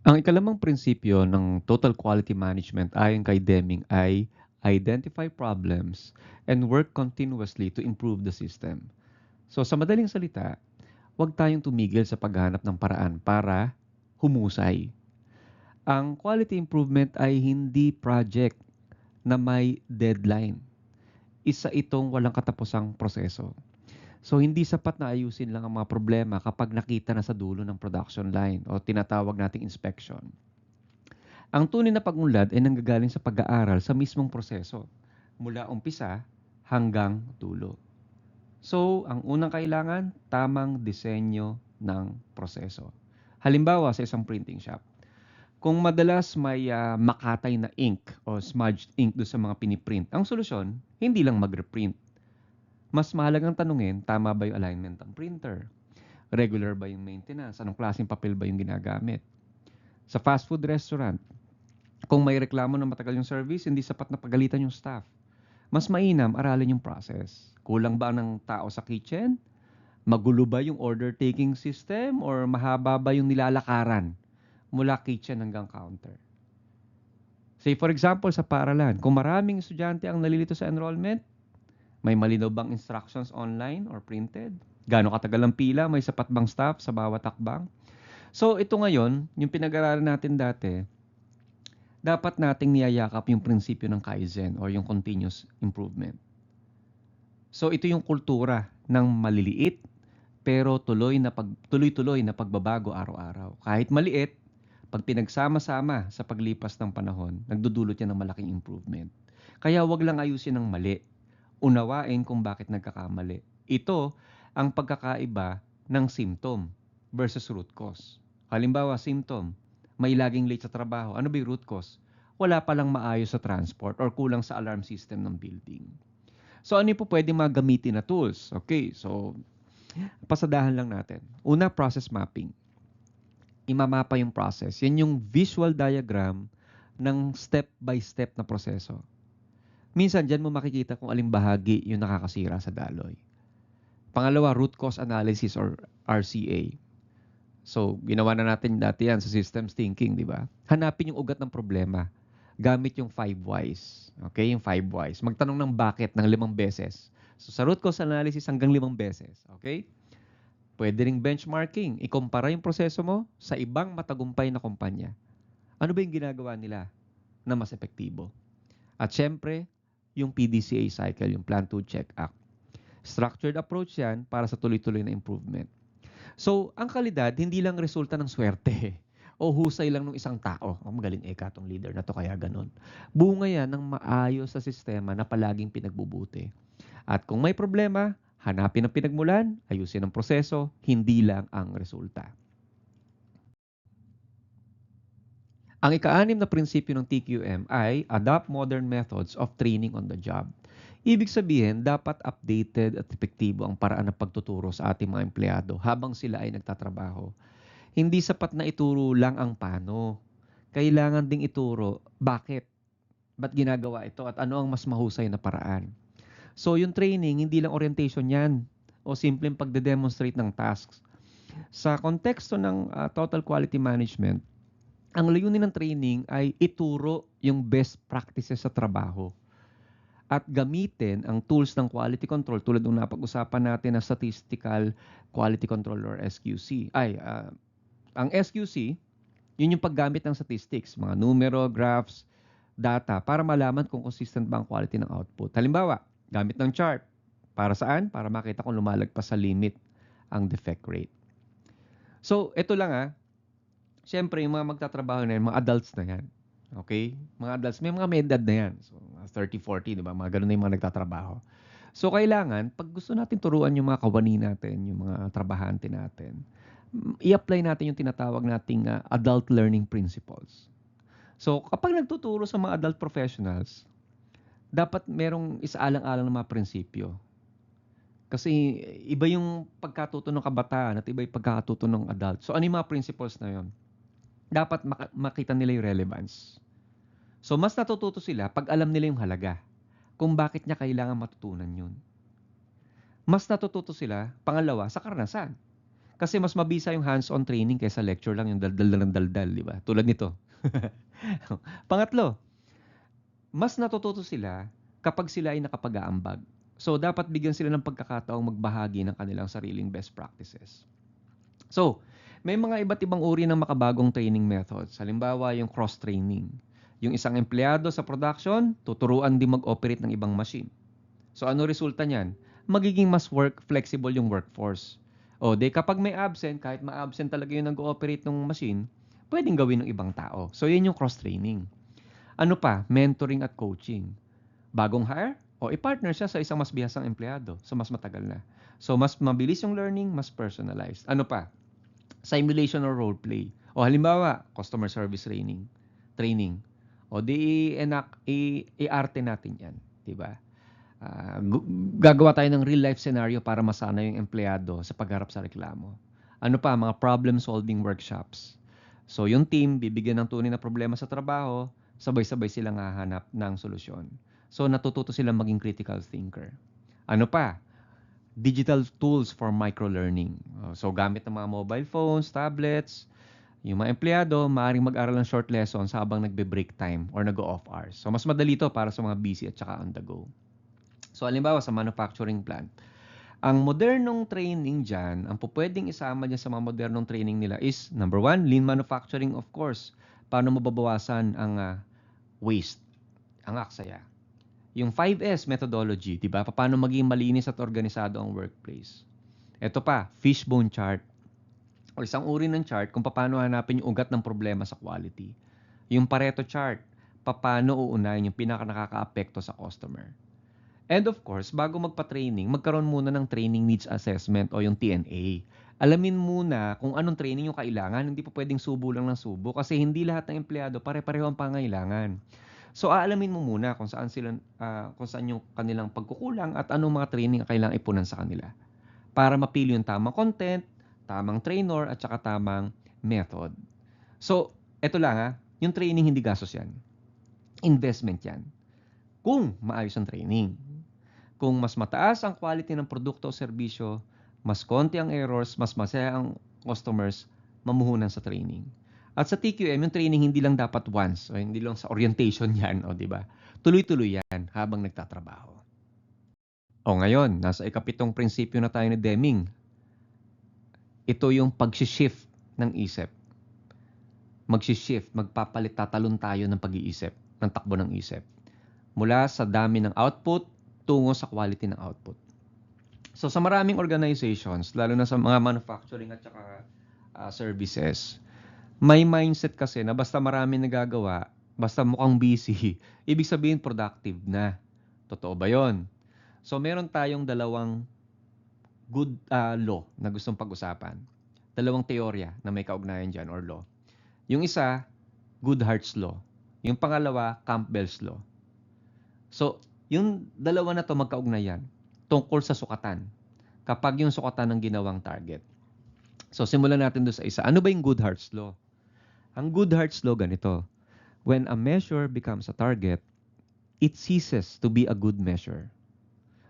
Ang ikalimang prinsipyo ng Total Quality Management ayon kay Deming ay identify problems and work continuously to improve the system. So sa madaling salita, huwag tayong tumigil sa paghahanap ng paraan para humusay. Ang quality improvement ay hindi project na may deadline. Isa itong walang katapusang proseso. So hindi sapat na ayusin lang ang mga problema kapag nakita na sa dulo ng production line o tinatawag nating inspection. Ang tunay na pag-unlad ay nanggagaling sa pag-aaral sa mismong proseso, mula umpisa hanggang dulo. So, ang unang kailangan, tamang disenyo ng proseso. Halimbawa, sa isang printing shop, kung madalas may makatay na ink o smudged ink do sa mga piniprint, ang solusyon, hindi lang mag-reprint. Mas mahalagang tanungin, tama ba yung alignment ng printer? Regular ba yung maintenance? Anong klaseng papel ba yung ginagamit? Sa fast food restaurant, kung may reklamo na matagal yung service, hindi sapat na pagalitan yung staff. Mas mainam aralin yung process. Kulang ba ng tao sa kitchen? Magulo ba yung order taking system or mahaba ba yung nilalakaran mula kitchen hanggang counter? Say for example sa paaralan, kung maraming estudyante ang nalilito sa enrollment, may malinaw bang instructions online or printed? Gaano katagal ang pila? May sapat bang staff sa bawat takbang? So ito ngayon, yung pinag-aralan natin dati, dapat nating niyayakap yung prinsipyo ng Kaizen o yung continuous improvement. So ito yung kultura ng maliliit pero tuloy-tuloy na pagbabago araw-araw. Kahit maliit, pag pinagsama-sama sa paglipas ng panahon, nagdudulot yan ng malaking improvement. Kaya wag lang ayusin ng mali. Unawain kung bakit nagkakamali. Ito ang pagkakaiba ng symptom versus root cause. Halimbawa, symptom, may laging late sa trabaho. Ano ba yung root cause? Wala palang maayos sa transport or kulang sa alarm system ng building. So ano po pwede mga gamitin na tools? Okay, so pasadahan lang natin. Una, process mapping. Imamapa yung process. Yan yung visual diagram ng step-by-step na proseso. Minsan, dyan mo makikita kung aling bahagi yung nakakasira sa daloy. Pangalawa, root cause analysis or RCA. So, ginawa na natin dati yan sa systems thinking, di ba? Hanapin yung ugat ng problema gamit yung 5 whys. Okay, yung 5 whys. Magtanong ng bakit ng 5 beses. So, sa root cause analysis hanggang 5 beses. Okay? Pwede ring benchmarking. Ikumpara yung proseso mo sa ibang matagumpay na kumpanya. Ano ba yung ginagawa nila na mas epektibo? At syempre, yung PDCA cycle, yung Plan to Check Act. Structured approach yan para sa tuloy-tuloy na improvement. So, ang kalidad, hindi lang resulta ng swerte o husay lang ng isang tao. Oh, magaling tong leader na to, kaya ganun. Bunga yan ng maayos sa sistema na palaging pinagbubuti. At kung may problema, hanapin ang pinagmulan, ayusin ang proseso, hindi lang ang resulta. Ang ika-6 na prinsipyo ng TQM ay adopt modern methods of training on the job. Ibig sabihin, dapat updated at epektibo ang paraan ng pagtuturo sa ating mga empleyado habang sila ay nagtatrabaho. Hindi sapat na ituro lang ang paano. Kailangan ding ituro bakit, ba't ginagawa ito at ano ang mas mahusay na paraan. So yung training, hindi lang orientation yan o simpleng pagde-demonstrate ng tasks. Sa konteksto ng total quality management, ang layunin ng training ay ituro yung best practices sa trabaho at gamitin ang tools ng quality control tulad ng napag-usapan natin na statistical quality control or SQC. Ang SQC, yun yung paggamit ng statistics, mga numero, graphs, data para malaman kung consistent ba ang quality ng output. Halimbawa, gamit ng chart. Para saan? Para makita kung lumalagpas sa limit ang defect rate. So, ito lang. Siyempre, yung mga magtatrabaho na yan, mga adults na yan. Okay? Mga adults, may edad na yan. So, 30, 40, di ba? Mga ganun na yung mga nagtatrabaho. So, kailangan, pag gusto natin turuan yung mga kawani natin, yung mga trabahante natin, i-apply natin yung tinatawag nating adult learning principles. So, kapag nagtuturo sa mga adult professionals, dapat merong isaalang-alang ng mga prinsipyo. Kasi iba yung pagkatuto ng kabataan at iba yung pagkatuto ng adult. So, ano yung mga principles na yon? Dapat makita nila yung relevance. So, mas natututo sila pag alam nila yung halaga, kung bakit niya kailangan matutunan yun. Mas natututo sila, pangalawa, sa karanasan. Kasi mas mabisa yung hands-on training kaysa lecture lang yung daldal ng daldal, di ba? Tulad nito. Pangatlo, mas natututo sila kapag sila ay nakapag-aambag. So, dapat bigyan sila ng pagkakataong magbahagi ng kanilang sariling best practices. So, may mga iba't ibang uri ng makabagong training methods. Halimbawa, yung cross-training. Yung isang empleyado sa production, tuturuan din mag-operate ng ibang machine. So, ano resulta niyan? Magiging mas flexible yung workforce. O, di kapag may absent, kahit ma-absent talaga yung nag-ooperate ng machine, pwedeng gawin ng ibang tao. So, yun yung cross-training. Ano pa? Mentoring at coaching. Bagong hire? O i-partner siya sa isang mas bihasang empleyado. So, mas matagal na. So, mas mabilis yung learning, mas personalized. Ano pa? Simulation or role play. O halimbawa, customer service training. O di i-arte natin 'yan, 'di ba? Gagawa tayo ng real life scenario para masana yung empleyado sa pagharap sa reklamo. Ano pa, mga problem solving workshops. So, yung team bibigyan ng tunay na problema sa trabaho, sabay-sabay silang hahanap ng solusyon. So, natututo silang maging critical thinker. Ano pa? Digital tools for micro-learning. So, gamit ng mga mobile phones, tablets, yung mga empleyado, maaaring mag-aral ng short lessons habang nagbe-break time or nag-off hours. So, mas madali to para sa mga busy at saka on the go. So, halimbawa sa manufacturing plant, ang modernong training dyan, ang pwedeng isama dyan sa mga modernong training nila is, number one, lean manufacturing, of course. Paano mababawasan ang waste, ang aksaya. Yung 5S methodology, di ba? Paano maging malinis at organisado ang workplace. Ito pa, fishbone chart. O isang uri ng chart kung paano hanapin yung ugat ng problema sa quality. Yung Pareto chart, paano uunahin yung pinaka nakaka-apekto sa customer. And of course, bago magpa-training, magkaroon muna ng training needs assessment o yung TNA. Alamin muna kung anong training yung kailangan. Hindi po pwedeng subo lang ng subo kasi hindi lahat ng empleyado pare-pareho ang pangailangan. So aalamin mo muna kung saan yung kanilang pagkukulang at anong mga training ang kailangang ipunan sa kanila para mapili yung tamang content, tamang trainer at saka tamang method. So, eto lang yung training hindi gastos yan. Investment yan. Kung maayos ang training. Kung mas mataas ang quality ng produkto o serbisyo, mas konti ang errors, mas masaya ang customers, mamuhunan sa training. At sa TQM, yung training hindi lang dapat once, o hindi lang sa orientation yan, o di ba? Tuloy-tuloy yan habang nagtatrabaho. O ngayon, nasa ikapitong prinsipyo na tayo ni Deming. Ito yung pag-shift ng isip. Mag-shift, magpapalit, tatalon tayo ng pag-iisip, ng takbo ng isip. Mula sa dami ng output, tungo sa quality ng output. So sa maraming organizations, lalo na sa mga manufacturing at saka services, may mindset kasi na basta marami nagagawa, basta mukhang busy, ibig sabihin productive na. Totoo ba yon? So meron tayong dalawang good law na gustong pag-usapan. Dalawang teorya na may kaugnayan dyan or law. Yung isa, Goodhart's Law. Yung pangalawa, Campbell's Law. So, yung dalawa na to magkaugnayan tungkol sa sukatan. Kapag yung sukatan ng ginawang target. So, simulan natin doon sa isa. Ano ba yung Goodhart's Law? Ang Goodhart's Law ganito. When a measure becomes a target, it ceases to be a good measure.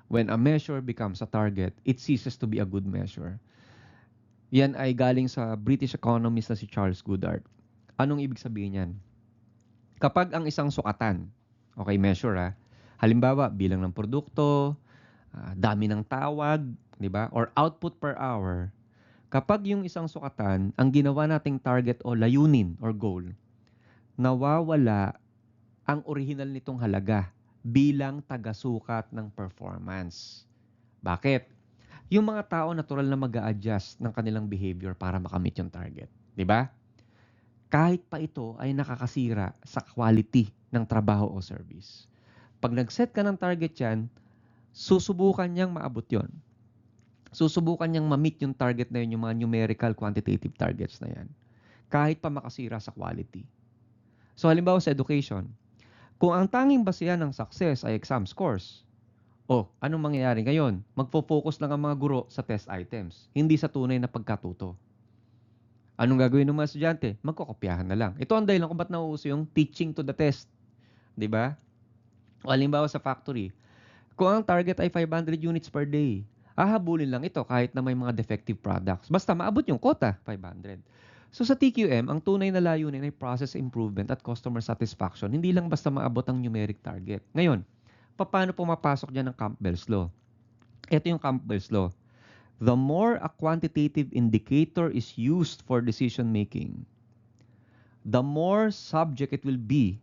When a measure becomes a target, it ceases to be a good measure. Yan ay galing sa British economist na si Charles Goodhart. Anong ibig sabihin yan? Kapag ang isang sukatan, okay, measure halimbawa, bilang ng produkto, dami ng tawag, di ba? Or output per hour. Kapag yung isang sukatan, ang ginawa nating target o layunin or goal, nawawala ang original nitong halaga bilang taga-sukat ng performance. Bakit? Yung mga tao natural na mag-a-adjust ng kanilang behavior para makamit yung target. Di ba? Kahit pa ito ay nakakasira sa quality ng trabaho o service. Pag nag-set ka ng target yan, susubukan niyang maabot yon. Susubukan niyang ma-meet yung target na yun, yung mga numerical quantitative targets na yan. Kahit pa makasira sa quality. So halimbawa sa education, kung ang tanging basehan ng success ay exam scores, anong mangyayari ngayon? Magfo-focus lang ang mga guro sa test items, hindi sa tunay na pagkatuto. Anong gagawin ng mga estudyante? Magkokopyahan na lang. Ito ang dahilan kung ba't nauuso yung teaching to the test. Di ba? O halimbawa sa factory, kung ang target ay 500 units per day, Hahabulin lang ito kahit na may mga defective products. Basta maabot yung quota, 500. So sa TQM, ang tunay na layunin ay process improvement at customer satisfaction. Hindi lang basta maabot ang numeric target. Ngayon, paano pumapasok dyan ang Campbell's Law? Ito yung Campbell's Law. The more a quantitative indicator is used for decision making, the more subject it will be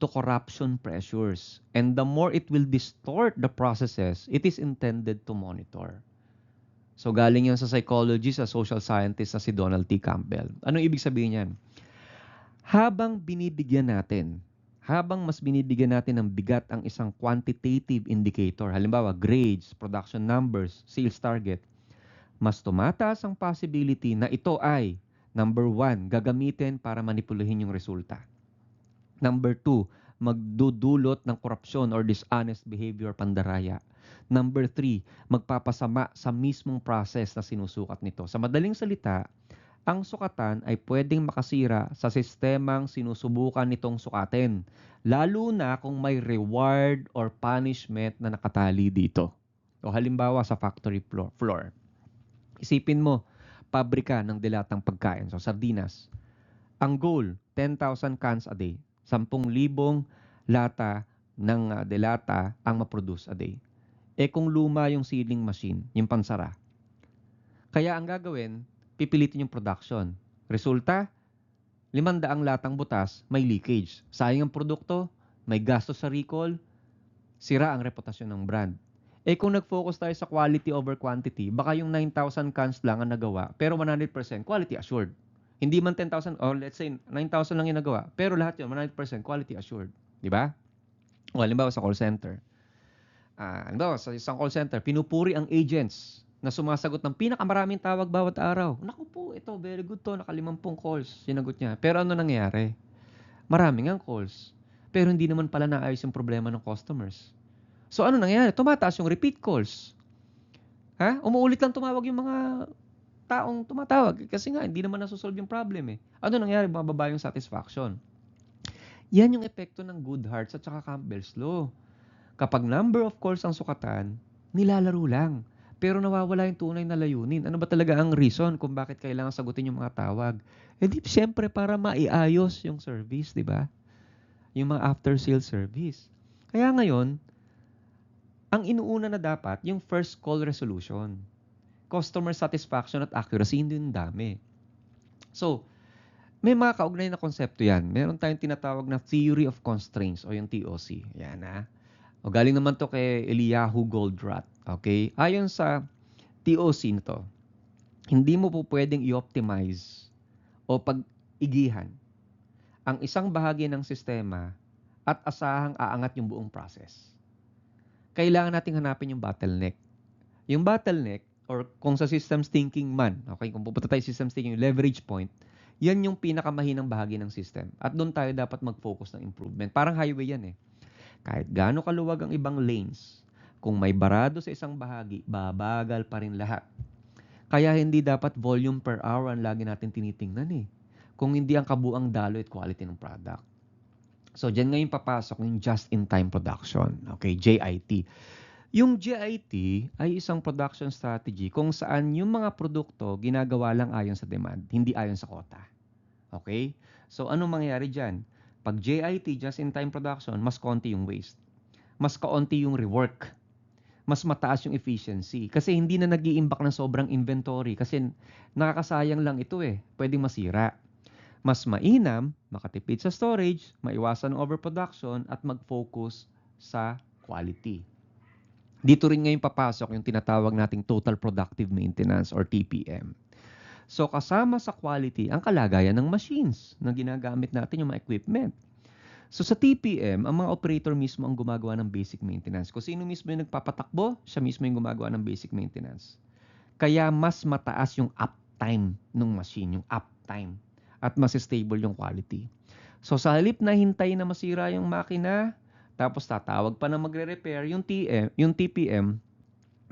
to corruption pressures, and the more it will distort the processes it is intended to monitor. So galing yan sa psychologist, sa social scientist na si Donald T. Campbell. Anong ibig sabihin yan? Habang mas binibigyan natin ng bigat ang isang quantitative indicator, halimbawa grades, production numbers, sales target, mas tumataas ang possibility na ito ay, number 1, gagamitin para manipulahin yung resulta. Number 2, magdudulot ng korupsyon or dishonest behavior, pandaraya. Number 3, magpapasama sa mismong process na sinusukat nito. Sa madaling salita, ang sukatan ay pwedeng makasira sa sistemang sinusubukan nitong sukatin, lalo na kung may reward or punishment na nakatali dito. O halimbawa sa factory floor. Isipin mo, pabrika ng dilatang pagkain, so sardinas. Ang goal, 10,000 cans a day. 10,000 lata ng delata ang maproduce a day. Kung luma yung sealing machine, yung pansara, kaya ang gagawin, pipilitin yung production. Resulta, 500 latang butas, may leakage. Sayang ang produkto, may gastos sa recall, sira ang reputasyon ng brand. Kung nag-focus tayo sa quality over quantity, baka yung 9,000 cans lang ang nagawa, pero 100% quality assured. Hindi man 10,000 or let's say 9,000 lang yung nagawa, pero lahat yun 100% quality assured. Di ba? O halimbawa sa call center. Halimbawa sa isang call center, pinupuri ang agents na sumasagot ng pinakamaraming tawag bawat araw. Naku po, ito, very good to, naka-50 calls, sinagot niya. Pero ano nangyayari? Maraming ang calls, pero hindi naman pala naayos yung problema ng customers. So ano nangyayari? Tumataas yung repeat calls. Umuulit lang tumawag yung mga taong tumatawag kasi nga hindi naman nasusolve yung problem eh. Ano nangyayari? Mababa yung satisfaction. Yan yung epekto ng Goodhart's at saka Campbell's Law. Kapag number of calls ang sukatan, nilalaro lang. Pero nawawala yung tunay na layunin. Ano ba talaga ang reason kung bakit kailangan sagutin yung mga tawag? Di siyempre para maiayos yung service, di ba? Yung mga after-sale service. Kaya ngayon, ang inuuna na dapat, yung first call resolution. Customer satisfaction at accuracy, hindi yung dami. So, may mga kaugnay na konsepto yan. Meron tayong tinatawag na Theory of Constraints o yung TOC. Yan O galing naman to kay Eliyahu Goldratt. Okay? Ayon sa TOC nito, hindi mo po pwedeng i-optimize o pag-igihan ang isang bahagi ng sistema at asahang aangat yung buong process. Kailangan nating hanapin yung bottleneck. Yung bottleneck, or kung sa systems thinking man, okay, kung pupunta tayo sa systems thinking, yung leverage point, yan yung pinakamahinang bahagi ng system. At doon tayo dapat mag-focus ng improvement. Parang highway yan eh. Kahit gaano kaluwag ang ibang lanes, kung may barado sa isang bahagi, babagal pa rin lahat. Kaya hindi dapat volume per hour ang lagi natin tinitingnan eh. Kung hindi ang kabuang dalo at quality ng product. So, dyan ngayon papasok yung just-in-time production. Okay, JIT. Yung JIT ay isang production strategy kung saan yung mga produkto ginagawa lang ayon sa demand, hindi ayon sa quota. Okay? So, anong mangyayari dyan? Pag JIT, just-in-time production, mas konti yung waste. Mas kaunti yung rework. Mas mataas yung efficiency. Kasi hindi na nag-iimbak ng sobrang inventory. Kasi nakakasayang lang ito eh. Pwedeng masira. Mas mainam, makatipid sa storage, maiwasan ng overproduction, at mag-focus sa quality. Dito rin ngayon papasok yung tinatawag nating Total Productive Maintenance or TPM. So kasama sa quality ang kalagayan ng machines na ginagamit natin, yung mga equipment. So sa TPM, ang mga operator mismo ang gumagawa ng basic maintenance. Kung sino mismo yung nagpapatakbo, siya mismo yung gumagawa ng basic maintenance. Kaya mas mataas yung uptime ng machine, yung uptime. At mas stable yung quality. So sa halip na hintay na masira yung makina, tapos tatawag pa na magre-repair, yung TPM,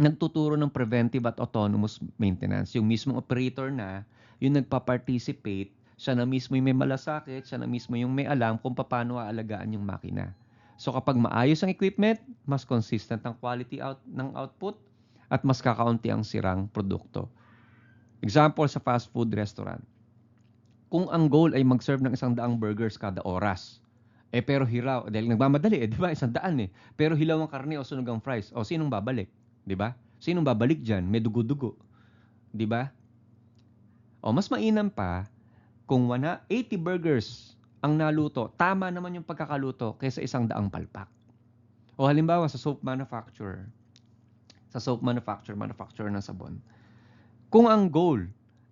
nagtuturo ng preventive at autonomous maintenance. Yung mismong operator na, yung nagpa-participate, siya na mismo yung may malasakit, siya na mismo yung may alam kung paano aalagaan yung makina. So kapag maayos ang equipment, mas consistent ang quality ng output, at mas kakaunti ang sirang produkto. Example sa fast food restaurant. Kung ang goal ay mag-serve ng 100 burgers kada oras, pero hilaw, dahil nagmamadali, di ba? 100 Pero hilaw ang karne o sunog ang fries. O, sinong babalik? Di ba? Sinong babalik dyan? May dugo-dugo. Di ba? O, mas mainam pa, kung 80 burgers ang naluto, tama naman yung pagkakaluto kaysa 100 palpak. O halimbawa, sa soap manufacturer, manufacturer ng sabon, kung ang goal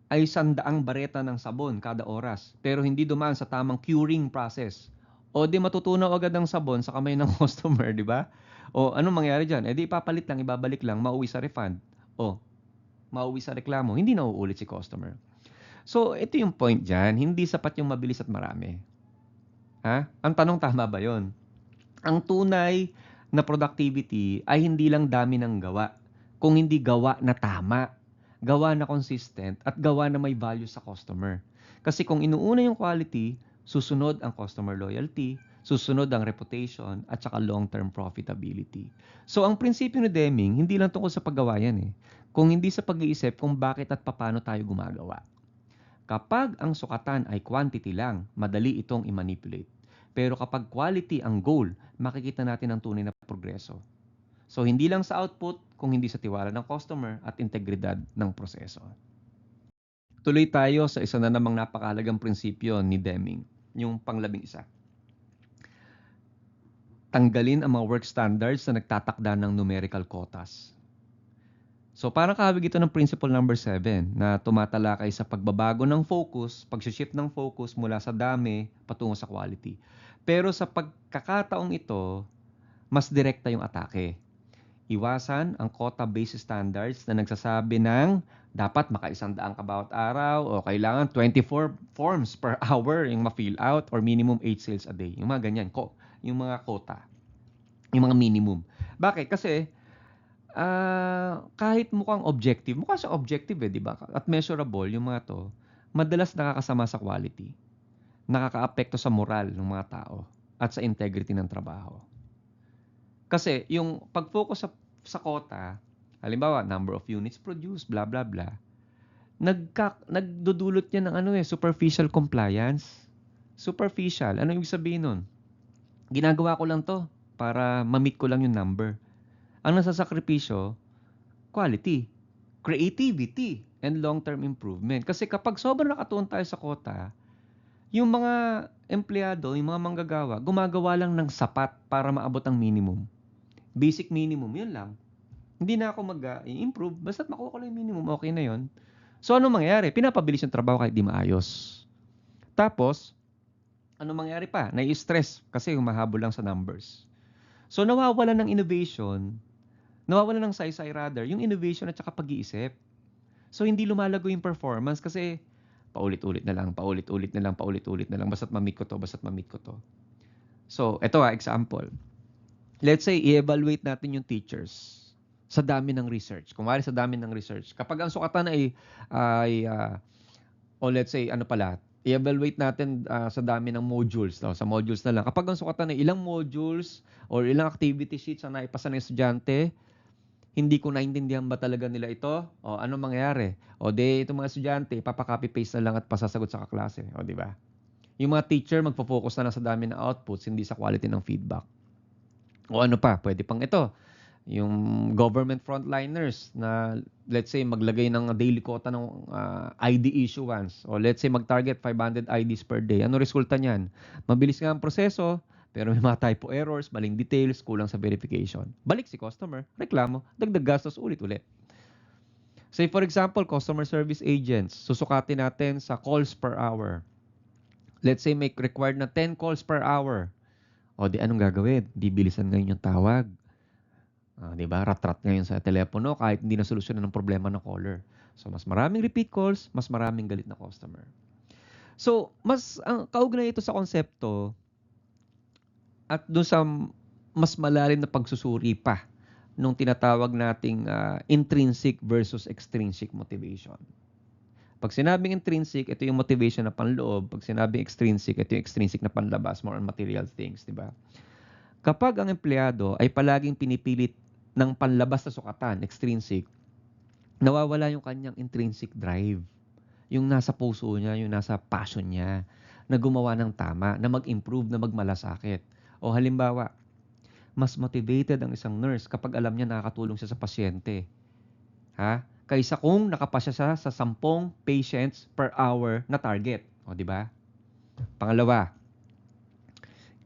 ay 100 bareta ng sabon kada oras, pero hindi dumaan sa tamang curing process, o di matutunaw agad ang sabon sa kamay ng customer, di ba? O anong mangyari dyan? Di ipapalit lang, ibabalik lang, mauwi sa refund. O, mauwi sa reklamo, hindi na uulit si customer. So, ito yung point dyan. Hindi sapat yung mabilis at marami. Ha? Ang tanong, tama ba yon? Ang tunay na productivity ay hindi lang dami ng gawa, kung hindi gawa na tama, gawa na consistent, at gawa na may value sa customer. Kasi kung inuuna yung quality, susunod ang customer loyalty, susunod ang reputation, at saka long-term profitability. So, ang prinsipyo ni Deming, hindi lang tungkol sa paggawa yan eh. Kung hindi sa pag-iisip kung bakit at paano tayo gumagawa. Kapag ang sukatan ay quantity lang, madali itong i-manipulate. Pero kapag quality ang goal, makikita natin ang tunay na progreso. So, hindi lang sa output, kung hindi sa tiwala ng customer at integridad ng proseso. Tuloy tayo sa isa na namang napakahalagang prinsipyo ni Deming, yung pang-11. Tanggalin ang mga work standards na nagtatakda ng numerical quotas. So, parang kahawig ito ng principle number 7 na tumatalakay sa pagbabago ng focus, pag-shift ng focus mula sa dami patungo sa quality. Pero sa pagkakataong ito, mas direkta yung atake. Iwasan ang quota-based standards na nagsasabi ng dapat maka-100 ka bawat araw o kailangan 24 forms per hour yung ma-fill out or minimum 8 sales a day. Yung mga ganyan, yung mga quota, yung mga minimum. Bakit? Kasi kahit mukha siyang objective di ba? At measurable yung mga to, madalas nakakasama sa quality. Nakakaapekto sa moral ng mga tao at sa integrity ng trabaho. Kasi yung pag-focus sa quota, halimbawa, number of units produced, blah, blah, blah, nagdudulot yan ng superficial compliance. Superficial. Ano ibig sabihin nun? Ginagawa ko lang to para ma-meet ko lang yung number. Ang nasasakripisyo, quality, creativity, and long-term improvement. Kasi kapag sobrang nakatuon tayo sa quota, yung mga empleyado, yung mga manggagawa, gumagawa lang ng sapat para maabot ang minimum. Basic minimum, yun lang. Hindi na ako mag-improve, basta't makuha ko lang yung minimum, okay na yun. So, ano mangyayari? Pinapabilis yung trabaho kahit di maayos. Tapos, ano mangyayari pa? Nai-stress kasi humahabol lang sa numbers. So, nawawalan ng innovation, nawawalan ng saysay rather, yung innovation at saka pag-iisip. So, hindi lumalago yung performance kasi paulit-ulit na lang, basta't ma-meet ko to. So, ito example. Let's say, i-evaluate natin yung teachers sa dami ng research. Kumari sa dami ng research. Kapag ang sukatan let's say, i-evaluate natin sa dami ng modules. Sa modules na lang. Kapag ang sukatan ay ilang modules or ilang activity sheets ang naipasa ng estudyante, hindi ko naintindihan ba talaga nila ito? O ano mangyayari? O itong mga estudyante, papaka-copy-paste na lang at pasasagot sa kaklase. O di ba? Yung mga teacher, magpo-focus na lang sa dami ng outputs, hindi sa quality ng feedback. O ano pa? Pwede pang ito. Yung government frontliners na, let's say, maglagay ng daily quota ng ID issuance. O let's say, mag-target 500 IDs per day. Ano resulta niyan? Mabilis nga ang proseso, pero may mga typo errors, maling details, kulang sa verification. Balik si customer, reklamo, dagdag gastos ulit-ulit. Say for example, customer service agents, susukatin natin sa calls per hour. Let's say may required na 10 calls per hour. O anong gagawin? Bibilisan ngayon yung tawag. Diba? Rat-rat ngayon sa telepono kahit hindi na solusyonan ng problema ng caller. So, mas maraming repeat calls, mas maraming galit na customer. So, ang kaugnay ito sa konsepto at doon sa mas malalim na pagsusuri pa nung tinatawag nating intrinsic versus extrinsic motivation. Pag sinabing intrinsic, ito yung motivation na panloob. Pag sinabing extrinsic, ito yung extrinsic na panlabas, more on material things, di ba? Kapag ang empleyado ay palaging pinipilit ng panlabas na sukatan, extrinsic, nawawala yung kanyang intrinsic drive. Yung nasa puso niya, yung nasa passion niya, na gumawa ng tama, na mag-improve, na magmalasakit. O halimbawa, mas motivated ang isang nurse kapag alam niya nakakatulong siya sa pasyente. Ha? Kaysa kung nakapasya siya sa 10 patients per hour na target. O, di ba? Pangalawa,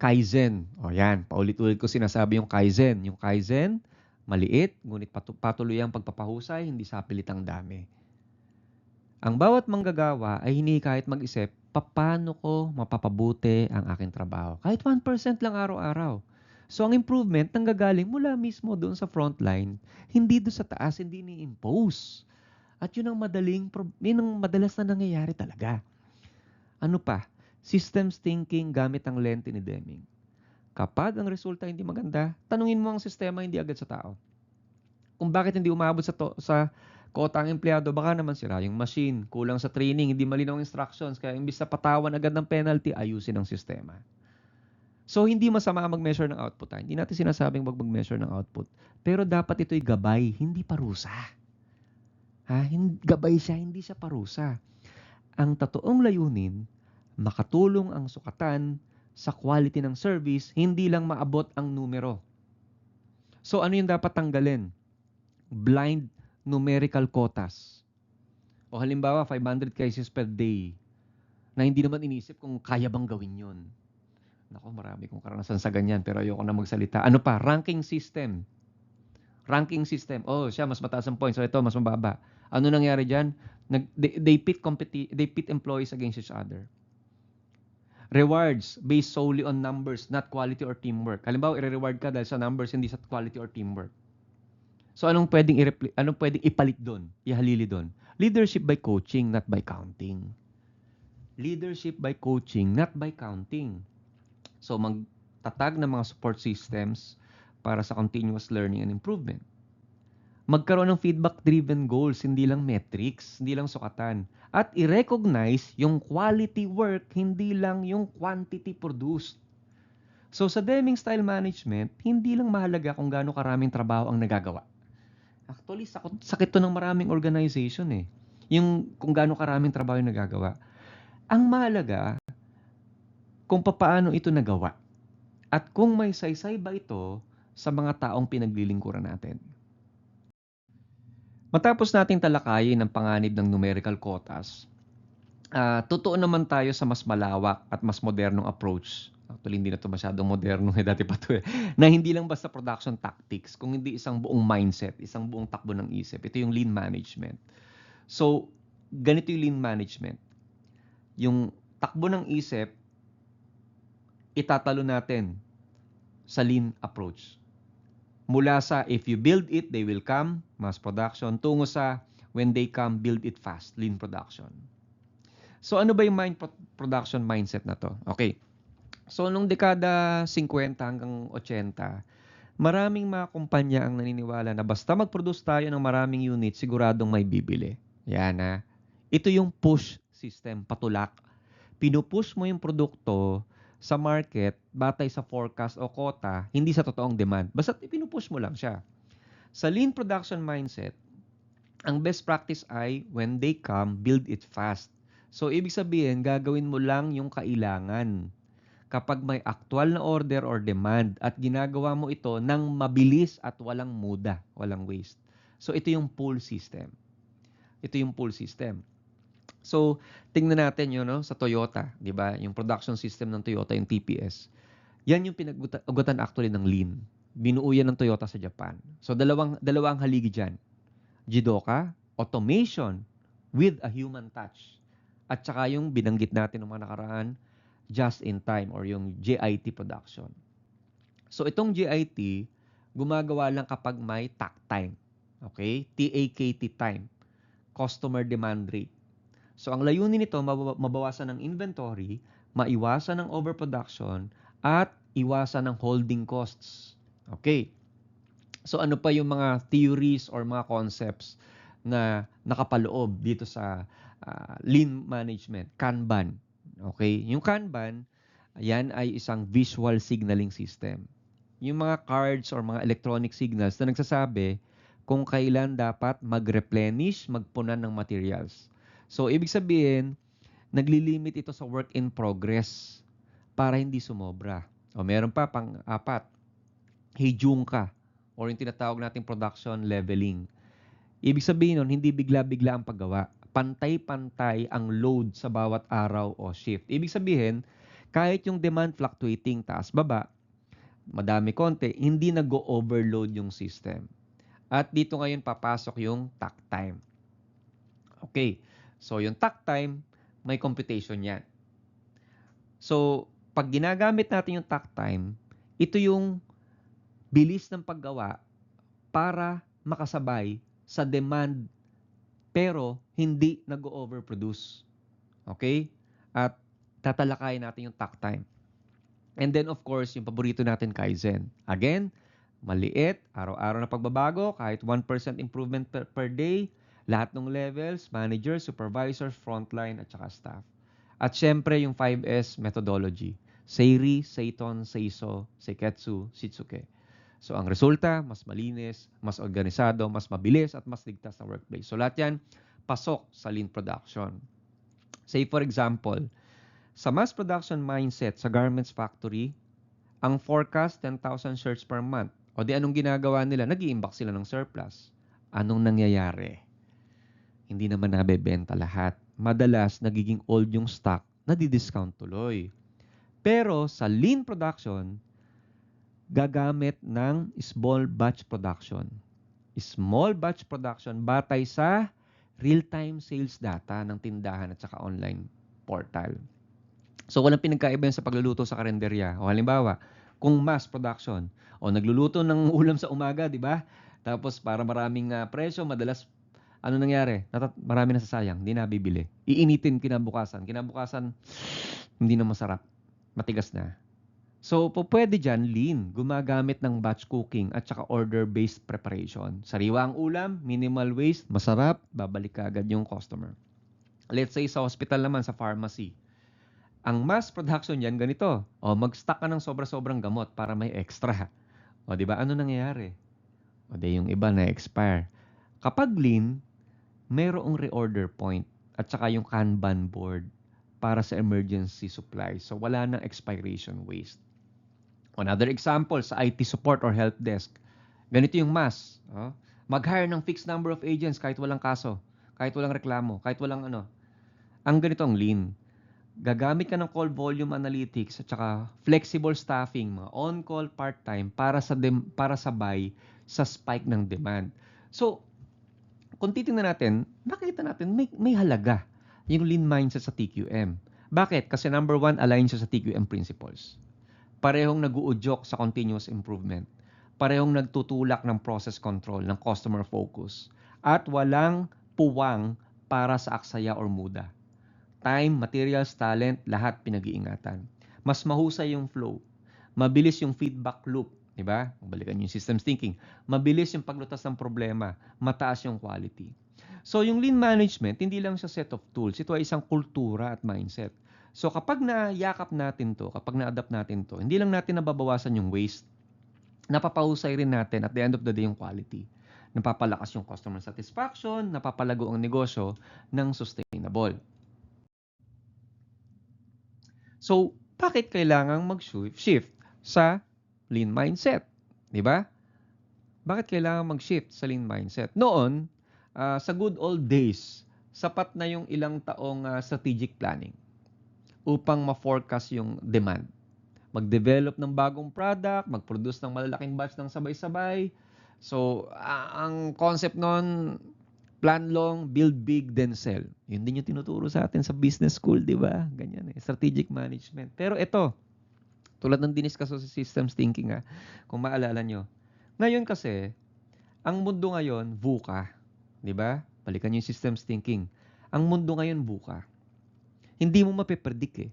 Kaizen. O yan, paulit-ulit ko sinasabi yung Kaizen. Yung Kaizen, maliit, ngunit patuloy ang pagpapahusay, hindi sa pilitang dami. Ang bawat manggagawa ay hinihikayat mag-isip, paano ko mapapabuti ang aking trabaho? Kahit 1% lang araw-araw. So, ang improvement nanggagaling mula mismo doon sa frontline, hindi doon sa taas, hindi ni-impose. At yun yun ang madalas na nangyayari talaga. Ano pa? Systems thinking gamit ang lente ni Deming. Kapag ang resulta hindi maganda, tanungin mo ang sistema, hindi agad sa tao. Kung bakit hindi umabot sa kota ang empleyado, baka naman sira yung machine, kulang sa training, hindi malinaw ang instructions, kaya imbis na patawan agad ng penalty, ayusin ang sistema. So, hindi masama mag-measure ng output. Hindi natin sinasabing wag mag-measure ng output. Pero dapat ito'y gabay, hindi parusa. Gabay siya, hindi siya parusa. Ang totoong layunin, makatulong ang sukatan sa quality ng service, hindi lang maabot ang numero. So, ano yung dapat tanggalin? Blind numerical quotas. O halimbawa, 500 cases per day na hindi naman inisip kung kaya bang gawin yun. Nako, marami kong karanasan sa ganyan pero ayoko na magsalita. Ano pa? Ranking system. Ranking system. Oh, siya mas mataas ang points. So ito, mas mababa. Ano nangyari dyan? They pit employees against each other. Rewards based solely on numbers, not quality or teamwork. Halimbawa, i-reward ka dahil sa numbers, hindi sa quality or teamwork. So anong pwedeng ipalit doon? Ihalili doon. Leadership by coaching, not by counting. Leadership by coaching, not by counting. So magtatag ng mga support systems para sa continuous learning and improvement. Magkaroon ng feedback-driven goals, hindi lang metrics, hindi lang sukatan. At i-recognize yung quality work, hindi lang yung quantity produced. So sa Deming Style Management, hindi lang mahalaga kung gaano karaming trabaho ang nagagawa. Actually, sakit to ng maraming organization eh. Yung kung gaano karaming trabaho yung nagagawa. Ang mahalaga, kung papaano ito nagawa. At kung may saysay ba ito sa mga taong pinaglilingkuran natin. Matapos nating talakayin ang panganib ng numerical quotas, totoo naman tayo sa mas malawak at mas modernong approach. Actually, hindi na ito masyadong moderno. Dati pa ito na hindi lang basta production tactics, kung hindi isang buong mindset, isang buong takbo ng isip. Ito yung lean management. So, ganito yung lean management. Yung takbo ng isip, itatalo natin sa lean approach. Mula sa if you build it, they will come, mass production, tungo sa when they come, build it fast, lean production. So ano ba yung production mindset na to? Okay. So nung dekada 50 hanggang 80, maraming mga kumpanya ang naniniwala na basta mag-produce tayo ng maraming units, siguradong may bibili. Yan ha. Ito yung push system, patulak. Pinupush mo yung produkto sa market batay sa forecast o quota, hindi sa totoong demand. Basta pinupush mo lang siya. Sa lean production mindset, ang best practice ay when they come, build it fast. So, ibig sabihin, gagawin mo lang yung kailangan. Kapag may actual na order or demand at ginagawa mo ito ng mabilis at walang muda, walang waste. So, ito yung pull system. Ito yung pull system. So, tingnan natin yun sa Toyota, di ba? Yung production system ng Toyota, yung TPS. Yan yung pinag-ugutan actually ng lean. Binuo yan ng Toyota sa Japan. So, dalawang haligi dyan. Jidoka, automation with a human touch. At saka yung binanggit natin ng mga nakaraan, just in time or yung JIT production. So itong JIT, gumagawa lang kapag may takt time. Okay? TAKT time. Customer demand rate. So ang layunin nito, mabawasan ng inventory, maiwasan ng overproduction, at iwasan ng holding costs. Okay? So ano pa yung mga theories or mga concepts na nakapaloob dito sa lean management, Kanban. Okay? Yung Kanban, yan ay isang visual signaling system. Yung mga cards or mga electronic signals na nagsasabi, kung kailan dapat mag-replenish, magpunan ng materials. So, ibig sabihin, naglilimit ito sa work in progress para hindi sumobra. O meron pa, pang-apat, hejung ka or yung tinatawag nating production leveling. Ibig sabihin nun, hindi bigla-bigla ang paggawa. Pantay-pantay ang load sa bawat araw o shift. Ibig sabihin, kahit yung demand fluctuating taas-baba, madami konti, hindi nag-overload yung system. At dito ngayon papasok yung takt time. Okay, so yung takt time, may computation yan. So, pag ginagamit natin yung takt time, ito yung bilis ng paggawa para makasabay sa demand pero hindi nag-overproduce. Okay? At tatalakayin natin yung takt time. And then of course, yung paborito natin, Kaizen. Again, maliit, araw-araw na pagbabago, kahit 1% improvement per day, lahat ng levels, manager, supervisor, frontline, at saka staff. At syempre, yung 5S methodology. Seiri, Seiton, Seiso, Seiketsu, Shitsuke. So, ang resulta, mas malinis, mas organisado, mas mabilis, at mas ligtas na workplace. So, lahat yan, pasok sa lean production. Say, for example, sa mass production mindset sa garments factory, ang forecast 10,000 shirts per month. O di anong ginagawa nila? Nag-i-imbak sila ng surplus. Anong nangyayari? Hindi naman nabebenta lahat. Madalas nagiging old yung stock, nadi-discount tuloy. Pero sa lean production, gagamit ng small batch production. Small batch production batay sa real-time sales data ng tindahan at saka online portal. So, walang pinagkaiba sa pagluluto sa karinderya. O halimbawa, kung mass production, o nagluluto ng ulam sa umaga, di ba? Tapos, para maraming presyo, madalas, ano nangyari? Marami nasasayang, hindi nabibili. Iinitin kinabukasan. Kinabukasan, hindi na masarap. Matigas na. So, pwede dyan, lean. Gumagamit ng batch cooking at saka order-based preparation. Sariwa ang ulam, minimal waste, masarap, babalik agad yung customer. Let's say sa hospital naman, sa pharmacy. Ang mass production yan, ganito. O, mag-stock ka ng sobra-sobrang gamot para may extra. O, di ba? Ano nangyayari? O, di yung iba na-expire. Kapag lean, mayroong reorder point at saka yung Kanban board para sa emergency supply. So, wala nang expiration waste. Another example, sa IT support or help desk. Ganito yung mass. O, mag-hire ng fixed number of agents kahit walang kaso, kahit walang reklamo, kahit walang ano. Ang ganito ang lean. Gagamit ka ng call volume analytics at saka flexible staffing, mga on-call, part-time para sabay sa spike ng demand. So, kung titingnan natin, makikita natin may halaga yung lean mindset sa TQM. Bakit? Kasi number one, align siya sa TQM principles. Parehong nag-uudyok sa continuous improvement. Parehong nagtutulak ng process control, ng customer focus. At walang puwang para sa aksaya or muda. Time, materials, talent, lahat pinag-iingatan. Mas mahusay yung flow. Mabilis yung feedback loop, di ba? Balikan yung systems thinking. Mabilis yung paglutas ng problema, mataas yung quality. So yung lean management, hindi lang siya set of tools, ito ay isang kultura at mindset. So kapag nayakap natin to, kapag na-adapt natin to, hindi lang natin nababawasan yung waste, napapahusay rin natin at the end of the day yung quality. Napapalakas yung customer satisfaction, napapalago ang negosyo ng sustainable. So, bakit kailangang mag-shift sa lean mindset? Di ba? Bakit kailangan mag-shift sa lean mindset? Noon, sa good old days, sapat na yung ilang taong strategic planning upang ma-forecast yung demand. Mag-develop ng bagong product, mag-produce ng malalaking batch ng sabay-sabay. So, ang concept noon, plan long, build big, then sell. Yun din yung tinuturo sa atin sa business school, di ba? Ganyan eh. Strategic management. Pero ito, tulad ng diniscuss sa systems thinking kung maalala nyo. Ngayon kasi, ang mundo ngayon, VUCA. Di ba? Balikan nyo yung systems thinking. Ang mundo ngayon, VUCA. Hindi mo mapipredict eh.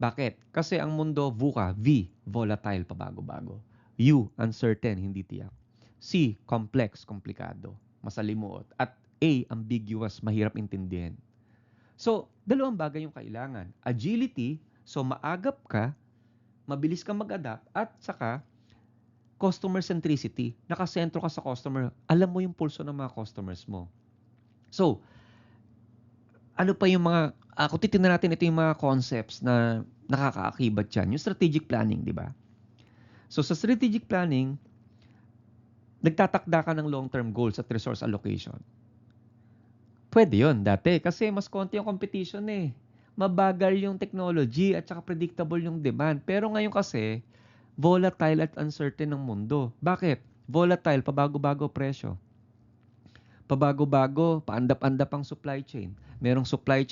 Bakit? Kasi ang mundo, VUCA, V, volatile, pabago-bago. U, uncertain, hindi tiyak. C, complex, komplikado, masalimuot. At A, ambiguous, mahirap intindihin. So, dalawang bagay yung kailangan. Agility, so maagap ka, mabilis kang mag-adapt, at saka customer centricity. Nakasentro ka sa customer. Alam mo yung pulso ng mga customers mo. So, ano pa yung mga, kung titignan natin, ito yung mga concepts na nakakaakibat dyan. Yung strategic planning, di ba? So, sa strategic planning, nagtatakda ka ng long-term goals at resource allocation. Pwede yun dati kasi mas konti yung competition eh. Mabagal yung technology at saka predictable yung demand. Pero ngayon kasi, volatile at uncertain ng mundo. Bakit? Volatile, pabago-bago presyo. Pabago-bago, paandap-andap ang supply chain. Merong supply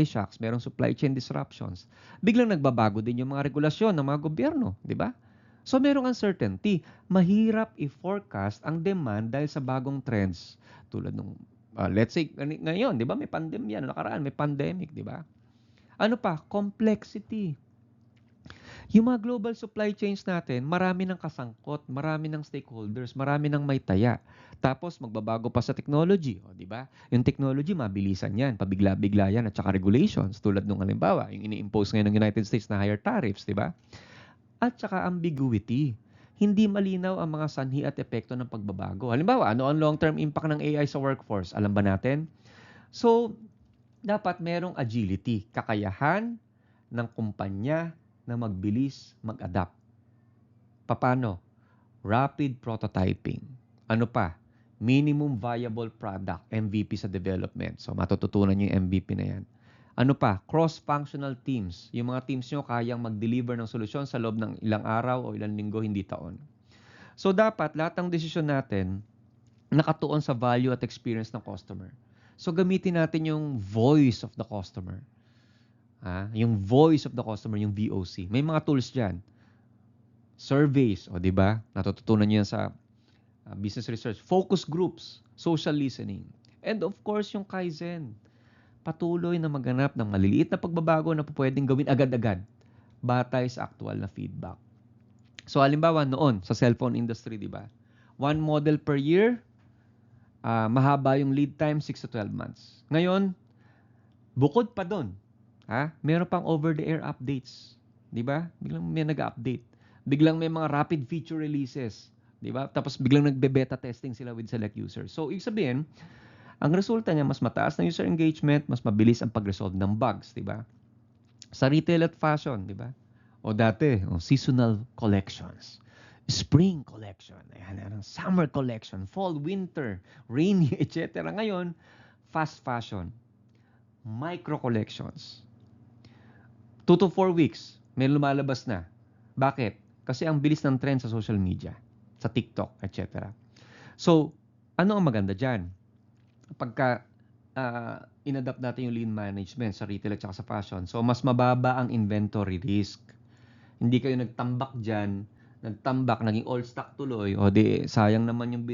shocks, merong supply chain disruptions. Biglang nagbabago din yung mga regulasyon ng mga gobyerno, di ba? So merong uncertainty. Mahirap i-forecast ang demand dahil sa bagong trends. Tulad nung, let's say, ngayon, di ba, may pandemya, nakaraan, may pandemic, di ba? Ano pa? Complexity. Yung mga global supply chains natin, marami ng kasangkot, marami ng stakeholders, marami ng may taya. Tapos magbabago pa sa technology, di ba? Yung technology, mabilisan yan, pabigla-bigla yan, at saka regulations, tulad nung halimbawa, yung ini-impose ngayon ng United States na higher tariffs, di ba? At saka ambiguity. Hindi malinaw ang mga sanhi at epekto ng pagbabago. Halimbawa, ano ang long-term impact ng AI sa workforce? Alam ba natin? So, dapat merong agility, kakayahan ng kumpanya na magbilis, mag-adapt. Paano? Rapid prototyping. Ano pa? Minimum viable product, MVP sa development. So, matututunan nyo yung MVP na yan. Ano pa? Cross-functional teams. Yung mga teams nyo kayang mag-deliver ng solusyon sa loob ng ilang araw o ilang linggo, hindi taon. So, dapat lahat ng desisyon natin nakatuon sa value at experience ng customer. So, gamitin natin yung voice of the customer. Yung voice of the customer, yung VOC. May mga tools dyan. Surveys, di ba? Natututunan niyo yan sa business research. Focus groups, social listening. And of course, yung Kaizen. Patuloy na maghanap ng maliliit na pagbabago na pwedeng gawin agad-agad batay sa actual na feedback. So, halimbawa noon, sa cellphone industry, di ba? One model per year, mahaba yung lead time, 6 to 12 months. Ngayon, bukod pa doon, meron pang over-the-air updates. Di ba? Biglang may nag-update. Biglang may mga rapid feature releases. Di ba? Tapos biglang nagbe-beta testing sila with select users. So, ibig sabihin, ang resulta niya, mas mataas na user engagement, mas mabilis ang pag-resolve ng bugs. Di ba? Sa retail at fashion, di ba? O dati, seasonal collections. Spring collection, ayan, summer collection, fall, winter, rainy, etc. Ngayon, fast fashion, micro collections. 2 to 4 weeks, may lumalabas na. Bakit? Kasi ang bilis ng trend sa social media, sa TikTok, etc. So, ano ang maganda dyan? Pagka inadapt natin yung lean management sa retail at saka sa fashion, so mas mababa ang inventory risk. Hindi kayo nagtambak dyan, naging all stock tuloy, o di sayang naman yung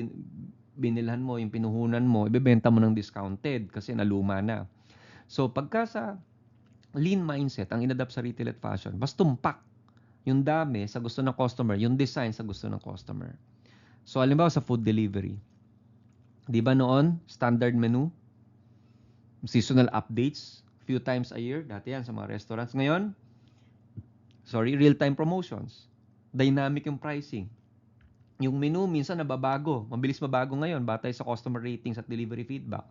binilhan mo, yung pinuhunan mo, ibebenta mo ng discounted kasi naluma na. So, pagka sa lean mindset, ang inadapt sa retail at fashion, mas tumpak yung dami sa gusto ng customer, yung design sa gusto ng customer. So, halimbawa sa food delivery, di ba noon, standard menu, seasonal updates, few times a year, dati yan sa mga restaurants. Ngayon, real-time promotions, dynamic yung pricing. Yung menu minsan nababago, mabilis mabago ngayon batay sa customer ratings at delivery feedback.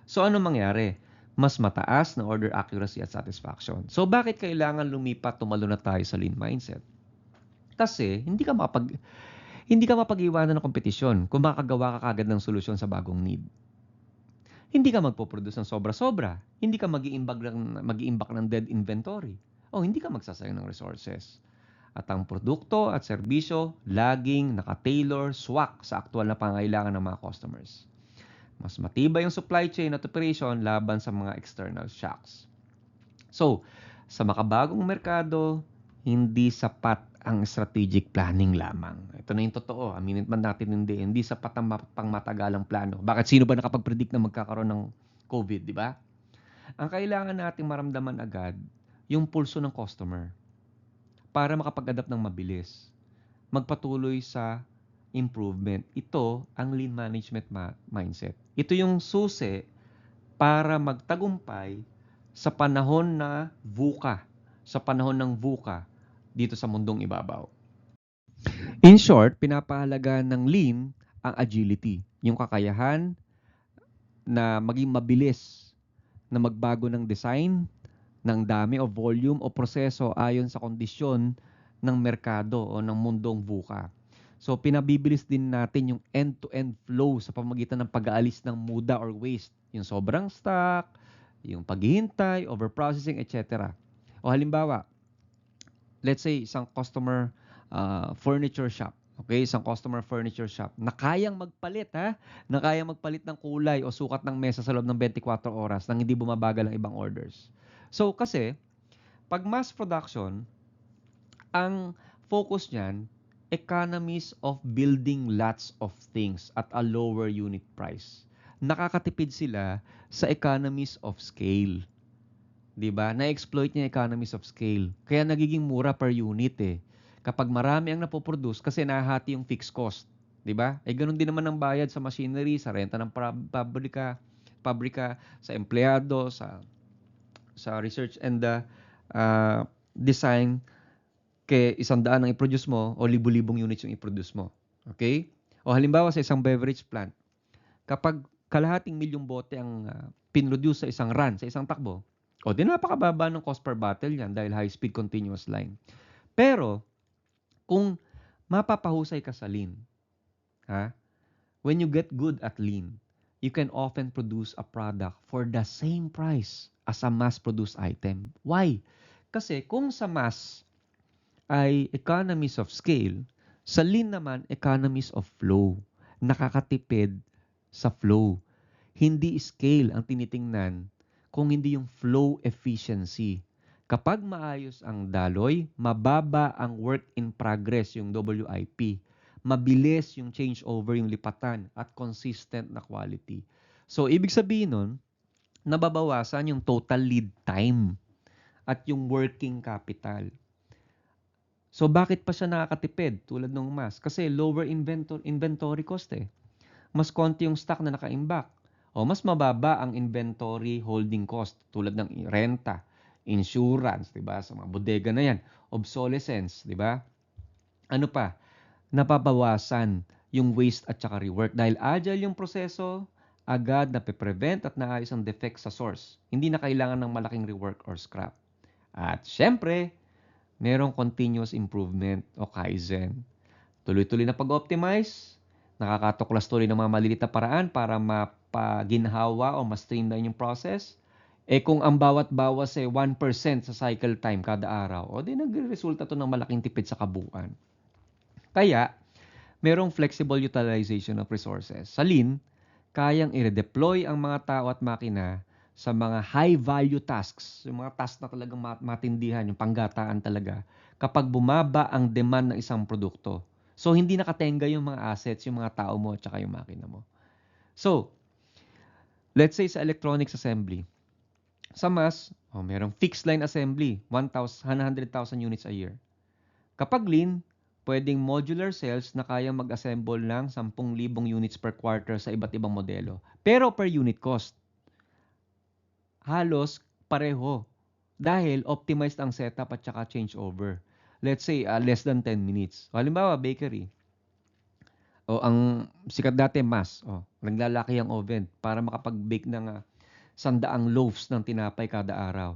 So, ano mangyari? Mas mataas na order accuracy at satisfaction. So, bakit kailangan lumipat, tumalo na tayo sa lean mindset? Kasi, hindi ka mapag-iwanan ng kompetisyon kung makagawa ka kagad ng solusyon sa bagong need. Hindi ka magpo-produce ng sobra-sobra. Hindi ka mag-iimbak ng dead inventory. O hindi ka magsasayang ng resources. At ang produkto at serbisyo, laging naka-tailor, swak sa aktual na pangailangan ng mga customers. Mas matibay yung supply chain at operation laban sa mga external shocks. So, sa makabagong merkado, hindi sapat ang strategic planning lamang. Ito na yung totoo. Aminin man natin hindi sapat ang pangmatagalang plano. Bakit sino ba nakapag-predict na magkakaroon ng COVID, di ba? Ang kailangan nating maramdaman agad, yung pulso ng customer para makapag-adapt ng mabilis. Magpatuloy sa improvement. Ito ang lean management mindset. Ito yung susi para magtagumpay sa panahon na VUCA, sa panahon ng VUCA dito sa mundong ibabaw. In short, pinapahalaga ng lean ang agility, yung kakayahan na maging mabilis, na magbago ng design, ng dami o volume o proseso ayon sa kondisyon ng merkado o ng mundong VUCA. So pinabibilis din natin yung end-to-end flow sa pamamagitan ng pag-aalis ng muda or waste, yung sobrang stock, yung paghihintay, overprocessing, etc. O halimbawa, let's say isang customer furniture shop. Okay, isang customer furniture shop na kayang magpalit na kayang magpalit ng kulay o sukat ng mesa sa loob ng 24 oras nang hindi bumabagal ang ibang orders. So kasi pag mass production, ang focus niyan, economies of building lots of things at a lower unit price. Nakakatipid sila sa economies of scale. 'Di ba? Na-exploit niya economies of scale. Kaya nagiging mura per unit eh. Kapag marami ang napoproduce kasi nahahati yung fixed cost, 'di ba? Eh ganun din naman ang bayad sa machinery, sa renta ng pabrika, sa empleyado, sa research and design, kaya 100 ang i-produce mo o libu-libong units yung i-produce mo. Okay? O halimbawa sa isang beverage plant, kapag kalahating milyong bote ang pinroduce sa isang run, sa isang takbo, o di napakababa ng cost per bottle yan dahil high-speed continuous line. Pero, kung mapapahusay ka sa lean, ha? When you get good at lean, you can often produce a product for the same price as a mass-produced item. Why? Kasi kung sa mass ay economies of scale, sa lean naman economies of flow. Nakakatipid sa flow. Hindi scale ang tinitingnan kung hindi yung flow efficiency. Kapag maayos ang daloy, mababa ang work in progress, yung WIP. Mabilis yung changeover, yung lipatan, at consistent na quality. So, ibig sabihin nun, nababawasan yung total lead time at yung working capital. So bakit pa siya nakakatipid tulad ng mass? Kasi lower inventory cost eh. Mas konti yung stock na nakaimbak. O mas mababa ang inventory holding cost tulad ng renta, insurance, 'di ba? Sa mga bodega na 'yan, obsolescence, 'di ba? Ano pa? Napabawasan yung waste at saka rework dahil agile yung proseso, agad na prevent at naayos ang defect sa source. Hindi na kailangan ng malaking rework or scrap. At syempre, merong continuous improvement o Kaizen. Tuloy-tuloy na pag-optimize, nakakatuklas tuloy ng mga maliliit na paraan para mapaginhawa o ma-streamline yung process. Eh kung ang bawat bawas ay 1% sa cycle time kada araw, o di nagre-resulta to ng malaking tipid sa kabuuan. Kaya, merong flexible utilization of resources. Sa Lean, kayang i-redeploy ang mga tao at makina sa mga high-value tasks, yung mga tasks na talagang matindihan, yung panggataan talaga, kapag bumaba ang demand ng isang produkto. So, hindi nakatenga yung mga assets, yung mga tao mo, at saka yung makina mo. So, let's say sa electronics assembly, sa mass, merong fixed line assembly, 100,000 units a year. Kapag lean, pwedeng modular cells na kayang mag-assemble ng 10,000 units per quarter sa iba't ibang modelo. Pero per unit cost, halos pareho dahil optimized ang setup at saka changeover. Let's say less than 10 minutes. O, halimbawa, bakery. O ang sikat dati, mass. O, naglalaki ang oven para makapag-bake ng 100 loaves ng tinapay kada araw.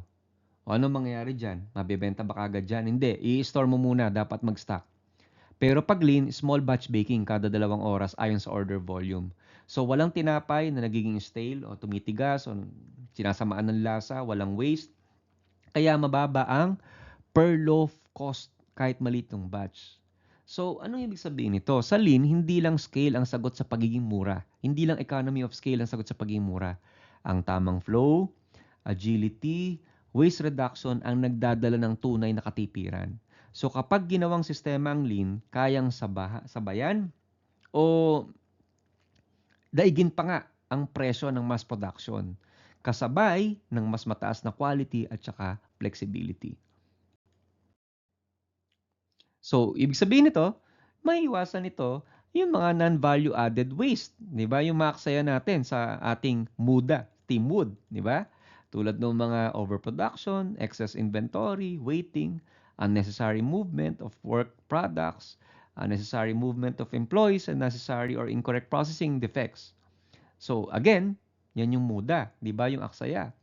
O ano mangyayari dyan? Mabibenta ba kagad dyan? Hindi. I-store mo muna. Dapat mag-stock. Pero pag lean, small batch baking kada 2 oras ayon sa order volume. So walang tinapay na nagiging stale o tumitigas o sinasamaan ng lasa, walang waste. Kaya mababa ang per loaf cost kahit maliit ng batch. So anong ibig sabihin nito? Sa lean, hindi lang scale ang sagot sa pagiging mura. Hindi lang economy of scale ang sagot sa pagiging mura. Ang tamang flow, agility, waste reduction ang nagdadala ng tunay na katipiran. So kapag ginawang sistema ang lean, kayang sabayan o daigin pa nga ang presyo ng mass production, kasabay ng mas mataas na quality at saka flexibility. So, ibig sabihin nito, maiiwasan nito yung mga non-value added waste, 'di ba? Yung maaksaya natin sa ating muda, team wood, 'di ba? Tulad ng mga overproduction, excess inventory, waiting, unnecessary movement of work products, unnecessary movement of employees, and necessary or incorrect processing defects. So again, yan yung muda, di ba? Yung aksaya.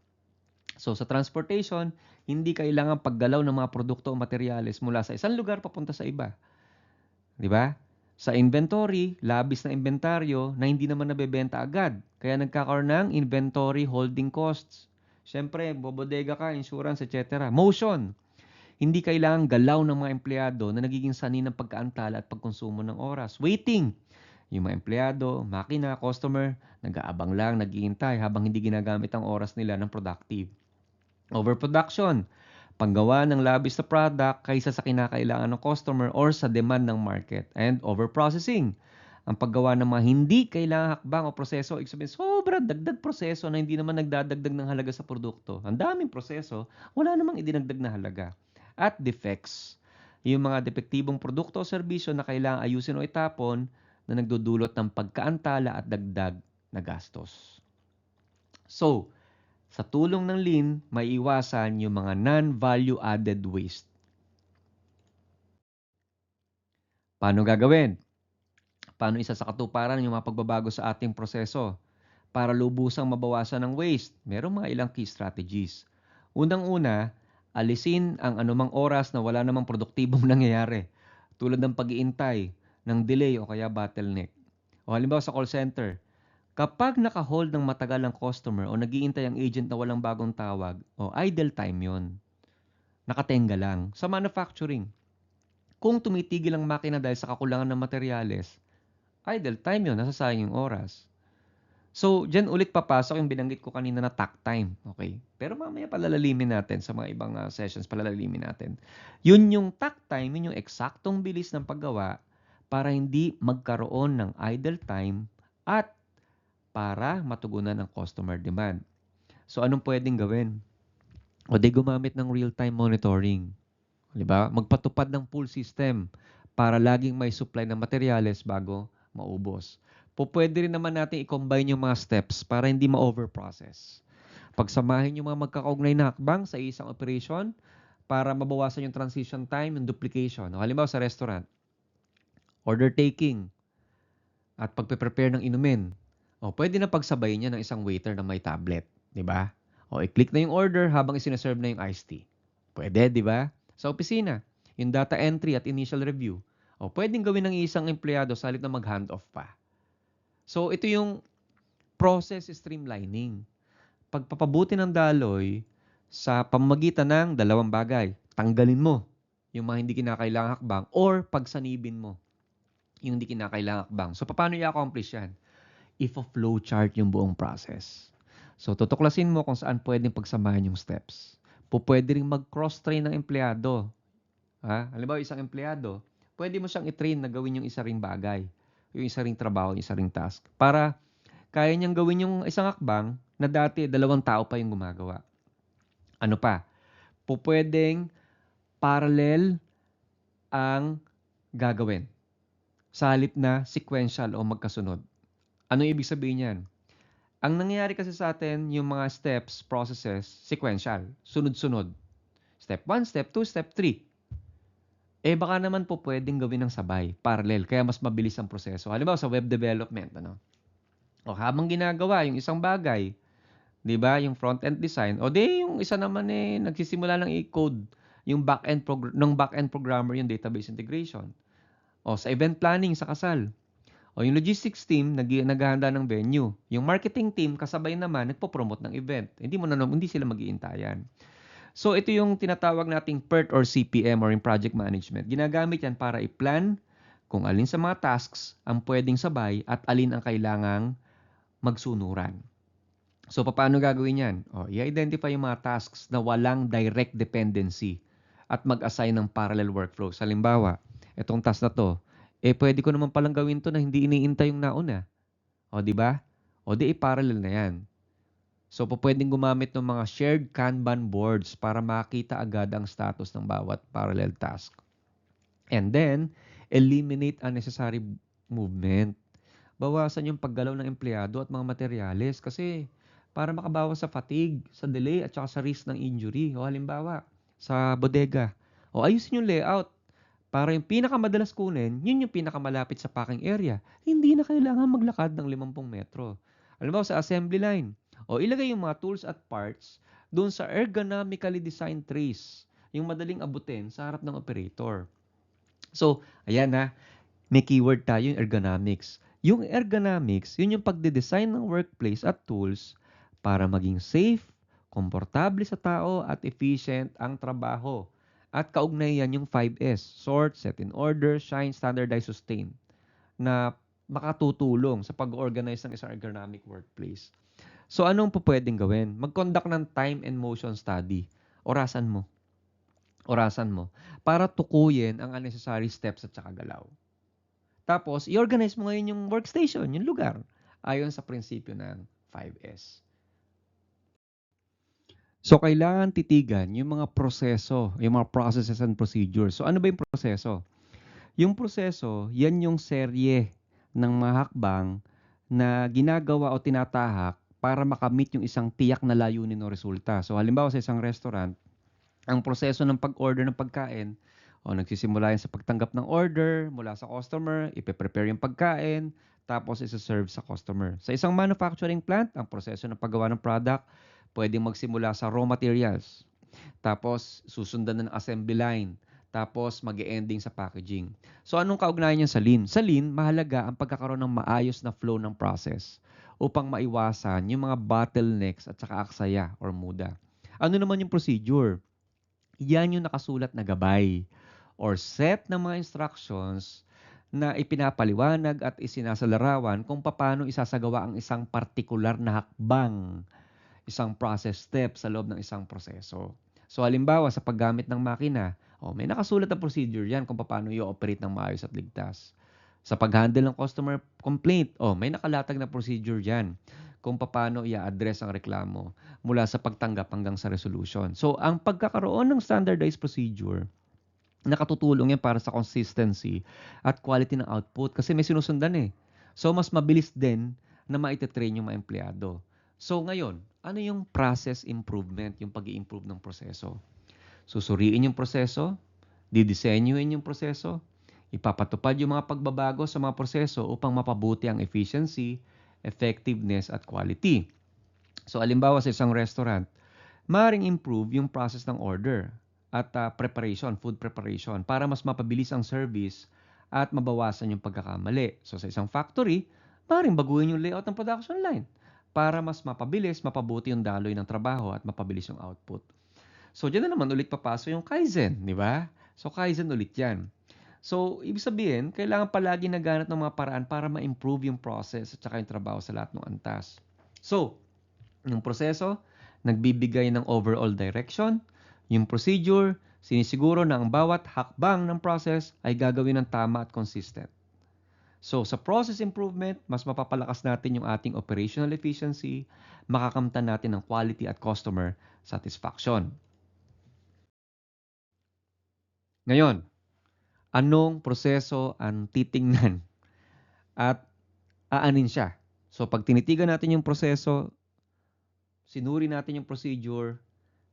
So sa transportation, hindi kailangan paggalaw ng mga produkto o materyales mula sa isang lugar papunta sa iba. Di ba? Sa inventory, labis na inventaryo na hindi naman nabebenta agad. Kaya nagkakaroon ng inventory holding costs. Siyempre, bobodega ka, insurance, etc. Motion. Hindi kailangan galaw ng mga empleyado na nagiging sanhi ng pagkaantala at pagkonsumo ng oras. Waiting. Yung mga empleyado, makina, customer, nag-aabang lang, naghihintay habang hindi ginagamit ang oras nila ng productive. Overproduction. Panggawa ng labis na product kaysa sa kinakailangan ng customer or sa demand ng market. And overprocessing. Ang paggawa ng mga hindi kailangan hakbang o proseso, ibig sabihin, sobrang dagdag proseso na hindi naman nagdadagdag ng halaga sa produkto. Ang daming proseso, wala namang idinagdag na halaga. At defects. Yung mga depektibong produkto o serbisyo na kailangan ayusin o itapon na nagdudulot ng pagkaantala at dagdag na gastos. So, sa tulong ng Lean, maiiwasan yung mga non-value added waste. Paano gagawin? Paano isa sa katuparan yung mga pagbabago sa ating proseso para lubusang mabawasan ng waste? Merong mga ilang key strategies. Unang-una, alisin ang anumang oras na wala namang produktibong nangyayari, tulad ng pag-iintay, ng delay o kaya bottleneck. O halimbawa sa call center, kapag naka-hold ng matagal ang customer o nag-iintay ang agent na walang bagong tawag, o idle time yon, nakatenga lang. Sa manufacturing, kung tumitigil ang makina dahil sa kakulangan ng materyales, idle time yon, nasasayang yung oras. So, dyan ulit papasok yung binanggit ko kanina na takt time. Okay? Pero mamaya palalalimin natin sa mga ibang sessions, palalalimin natin. Yun yung takt time, yun yung eksaktong bilis ng paggawa para hindi magkaroon ng idle time at para matugunan ang customer demand. So, anong pwedeng gawin? O di gumamit ng real-time monitoring. Di ba? Magpatupad ng pull system para laging may supply ng materyales bago maubos. Pwede rin naman natin i-combine yung mga steps para hindi ma-overprocess. Pagsamahin yung mga magkakaugnay na hakbang sa isang operation para mabawasan yung transition time and duplication. O, halimbawa sa restaurant, order taking at pagpe-prepare ng inumin. O, pwede na pagsabayin niya ng isang waiter na may tablet. Di ba? O, i-click na yung order habang isineserve na yung iced tea. Pwede, di ba? Sa opisina, yung data entry at initial review. O, pwedeng gawin ng isang empleyado sa halip na mag-hand-off pa. So, ito yung process streamlining. Pagpapabuti ng daloy sa pamamagitan ng dalawang bagay. Tanggalin mo yung mga hindi kinakailangang hakbang or pagsanibin mo yung hindi kinakailangang hakbang. So, paano i-accomplish yan? If-flow chart yung buong process. So, tutuklasin mo kung saan pwedeng pagsamahin yung steps. Pwede rin mag-cross-train ng empleyado. Halimbawa, isang empleyado, pwede mo siyang i-train na gawin yung isa ring bagay, yung isa ring trabaho, yung isa ring task. Para kaya niyang gawin yung isang hakbang na dati 2 tao pa yung gumagawa. Ano pa? Pwedeng parallel ang gagawin sa halip na sequential o magkasunod. Ano ibig sabihin yan? Ang nangyayari kasi sa atin, yung mga steps, processes, sequential, sunod-sunod. Step 1, step 2, step 3. Baka naman pwedeng gawin ng sabay, parallel, kaya mas mabilis ang proseso. Halimbawa sa web development, o habang ginagawa yung isang bagay, 'di ba, yung front-end design, o di yung isa naman nagsisimula lang i-code yung back-end programmer yung database integration. O sa event planning sa kasal, o yung logistics team naghahanda ng venue. Yung marketing team kasabay naman nagpo-promote ng event. Hindi sila mag-iintayan. So ito yung tinatawag nating PERT or CPM or in project management. Ginagamit yan para i-plan kung alin sa mga tasks ang pwedeng sabay at alin ang kailangang magsunuran. So paano gagawin yan? I-identify yung mga tasks na walang direct dependency at mag-assign ng parallel workflows. Halimbawa, itong task na to, pwede ko naman palang gawin to na hindi iniintay yung nauna. Di ba? Di i-parallel na yan. So, pwedeng gumamit ng mga shared Kanban boards para makita agad ang status ng bawat parallel task. And then, eliminate unnecessary movement. Bawasan yung paggalaw ng empleyado at mga materyales kasi para makabawas sa fatigue, sa delay at saka sa risk ng injury. O halimbawa, sa bodega. Ayusin yung layout Para yung pinakamadalas kunin, yun yung pinakamalapit sa packing area. Hindi na kailangan maglakad ng 50 metro. Alam mo, sa assembly line, o ilagay yung mga tools at parts doon sa ergonomically designed trays, yung madaling abutin sa harap ng operator. So, ayan na, may keyword tayo, yung ergonomics. Yung ergonomics, yun yung pagde-design ng workplace at tools para maging safe, komportable sa tao at efficient ang trabaho. At kaugnay yan yung 5S, sort, set in order, shine, standardize, sustain, na makatutulong sa pag-organize ng isang ergonomic workplace. So anong po pwedeng gawin? Mag-conduct ng time and motion study. Orasan mo. Orasan mo. Para tukuyin ang unnecessary steps at saka galaw. Tapos, i-organize mo ngayon yung workstation, yung lugar, ayon sa prinsipyo ng 5S. So, kailangan titigan yung mga proseso, yung mga processes and procedures. So, ano ba yung proseso? Yung proseso, yan yung serye ng mga hakbang na ginagawa o tinatahak para makamit yung isang tiyak na layunin o resulta. So, halimbawa sa isang restaurant, ang proseso ng pag-order ng pagkain, o nagsisimula yan sa pagtanggap ng order mula sa customer, ipe-prepare yung pagkain, tapos isa-serve sa customer. Sa isang manufacturing plant, ang proseso ng paggawa ng product, pwedeng magsimula sa raw materials. Tapos susundan ng assembly line. Tapos mag-ending sa packaging. So anong kaugnayan niya sa Lean? Sa Lean, mahalaga ang pagkakaroon ng maayos na flow ng process upang maiwasan yung mga bottlenecks at saka aksaya or muda. Ano naman yung procedure? Yan yung nakasulat na gabay or set ng mga instructions na ipinapaliwanag at isinasalarawan kung paano isasagawa ang isang partikular na hakbang, isang process step sa loob ng isang proseso. So halimbawa sa paggamit ng makina, may nakasulat na procedure yan kung paano i-operate ng maayos at ligtas. Sa pag-handle ng customer complaint, may nakalatag na procedure dyan kung paano i-address ang reklamo mula sa pagtanggap hanggang sa resolution. So, ang pagkakaroon ng standardized procedure, nakatutulong yan para sa consistency at quality ng output kasi may sinusundan eh. So, mas mabilis din na maite-train yung mga empleyado. So, ngayon, ano yung process improvement, yung pag-i-improve ng proseso? Susuriin yung proseso, didisenyuin yung proseso, ipapatupad yung mga pagbabago sa mga proseso upang mapabuti ang efficiency, effectiveness at quality. So, alimbawa sa isang restaurant, maaaring improve yung process ng order at preparation, food preparation para mas mapabilis ang service at mabawasan yung pagkakamali. So, sa isang factory, maaaring baguhin yung layout ng production line para mas mapabilis, mapabuti yung daloy ng trabaho at mapabilis yung output. So, dyan na naman ulit papasok yung Kaizen, di ba? So, Kaizen ulit yan. So, ibig sabihin, kailangan palagi naghanap ng mga paraan para ma-improve yung process at saka yung trabaho sa lahat ng antas. So, yung proseso, nagbibigay ng overall direction. Yung procedure, sinisiguro na ang bawat hakbang ng process ay gagawin ng tama at consistent. So, sa process improvement, mas mapapalakas natin yung ating operational efficiency, makakamtan natin ng quality at customer satisfaction. Ngayon, anong proseso ang titingnan at aanin siya? So, pag tinitigan natin yung proseso, sinuri natin yung procedure,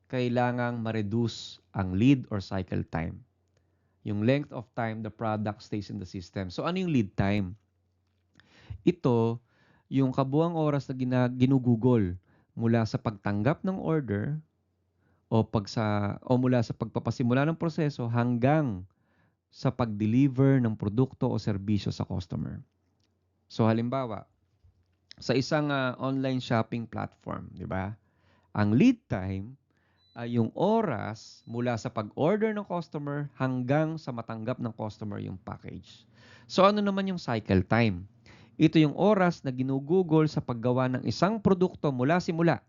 kailangang ma-reduce ang lead or cycle time. Yung length of time the product stays in the system. So, ano yung lead time? Ito, yung kabuang oras na ginugugol mula sa pagtanggap ng order o mula sa pagpapasimula ng proseso hanggang sa pag-deliver ng produkto o serbisyo sa customer. So halimbawa, sa isang online shopping platform, di ba? Ang lead time ay yung oras mula sa pag-order ng customer hanggang sa matanggap ng customer yung package. So ano naman yung cycle time? Ito yung oras na ginugugol sa paggawa ng isang produkto mula simula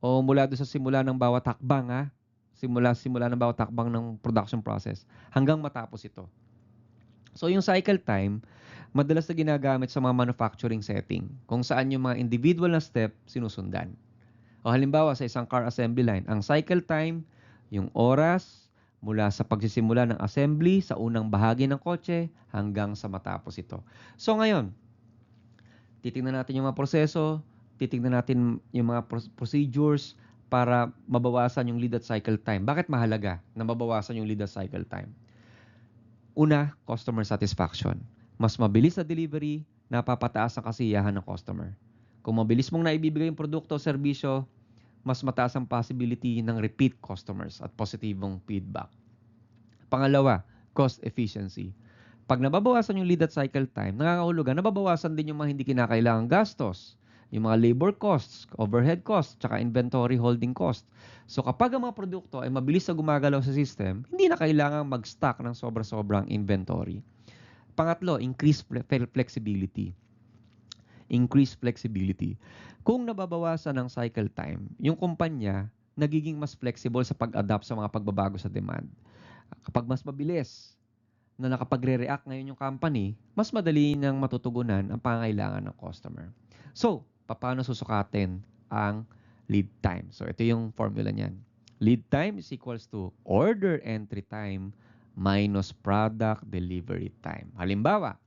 o mula doon sa simula ng bawat hakbang simula ng bawat hakbang ng production process hanggang matapos ito. So yung cycle time, madalas na ginagamit sa mga manufacturing setting kung saan yung mga individual na step sinusundan. O halimbawa sa isang car assembly line, ang cycle time, yung oras mula sa pagsisimula ng assembly sa unang bahagi ng kotse hanggang sa matapos ito. So ngayon, titingnan natin yung mga proseso, titingnan natin yung mga procedures para mabawasan yung lead at cycle time. Bakit mahalaga na mabawasan yung lead at cycle time? Una, customer satisfaction. Mas mabilis na delivery, napapataas ang kasiyahan ng customer. Kung mabilis mong naibibigay yung produkto o serbisyo, mas mataas ang possibility ng repeat customers at positibong feedback. Pangalawa, cost efficiency. Pag nababawasan yung lead at cycle time, nangangahulugan, nababawasan din yung mga hindi kinakailangang gastos. Yung mga labor costs, overhead costs, tsaka inventory holding cost. So kapag ang mga produkto ay mabilis na gumagalaw sa system, hindi na kailangang mag-stock ng sobra-sobrang inventory. Pangatlo, increased flexibility. Increased flexibility. Kung nababawasan ang cycle time, yung kumpanya nagiging mas flexible sa pag-adapt sa mga pagbabago sa demand. Kapag mas mabilis na nakapagre-react ngayon yung company, mas madali nang matutugunan ang pangangailangan ng customer. So, paano susukatin ang lead time? So, ito yung formula niyan. Lead time is equals to order entry time minus product delivery time. Halimbawa,